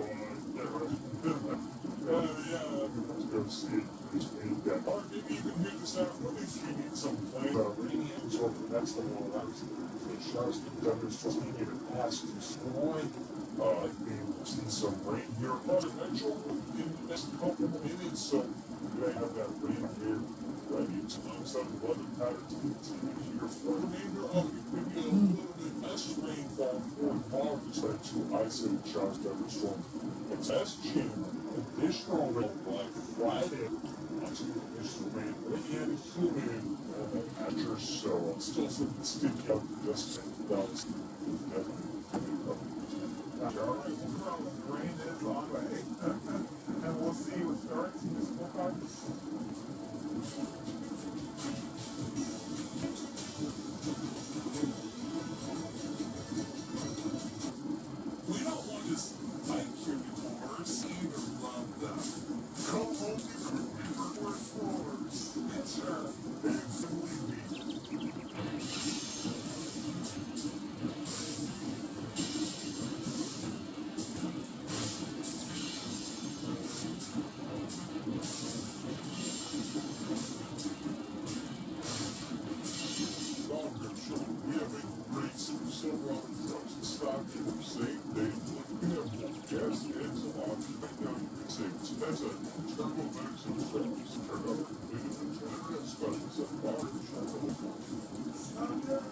everyone's gonna see it. Or maybe even hear this afternoon if you need some plane. Radiant or that's the one that was the shots the governors just needed to pass to destroy. We've seen some rain here. Eventual in this couple minutes, so we may have that rain here. Ready to lose some weather patterns continue here for the remainder of it. Maybe a little bit less rainfall for tomorrow with respect to isolated showers, thunderstorms. It's SG, additional rain Black Friday. Additional rain. Rain is humid at your show. Still some sticky out just balance. Alright, the rain is on the way. And we'll see what starts in this book. We don't want to like your doors, either love them. Come home to River Floors. It's her. And Family we have a great silver on drugs and stock in the same day. We have gas and some options right now you can save. So that's a Turbo Max and service. Turn up internet specials at Bar I'm here.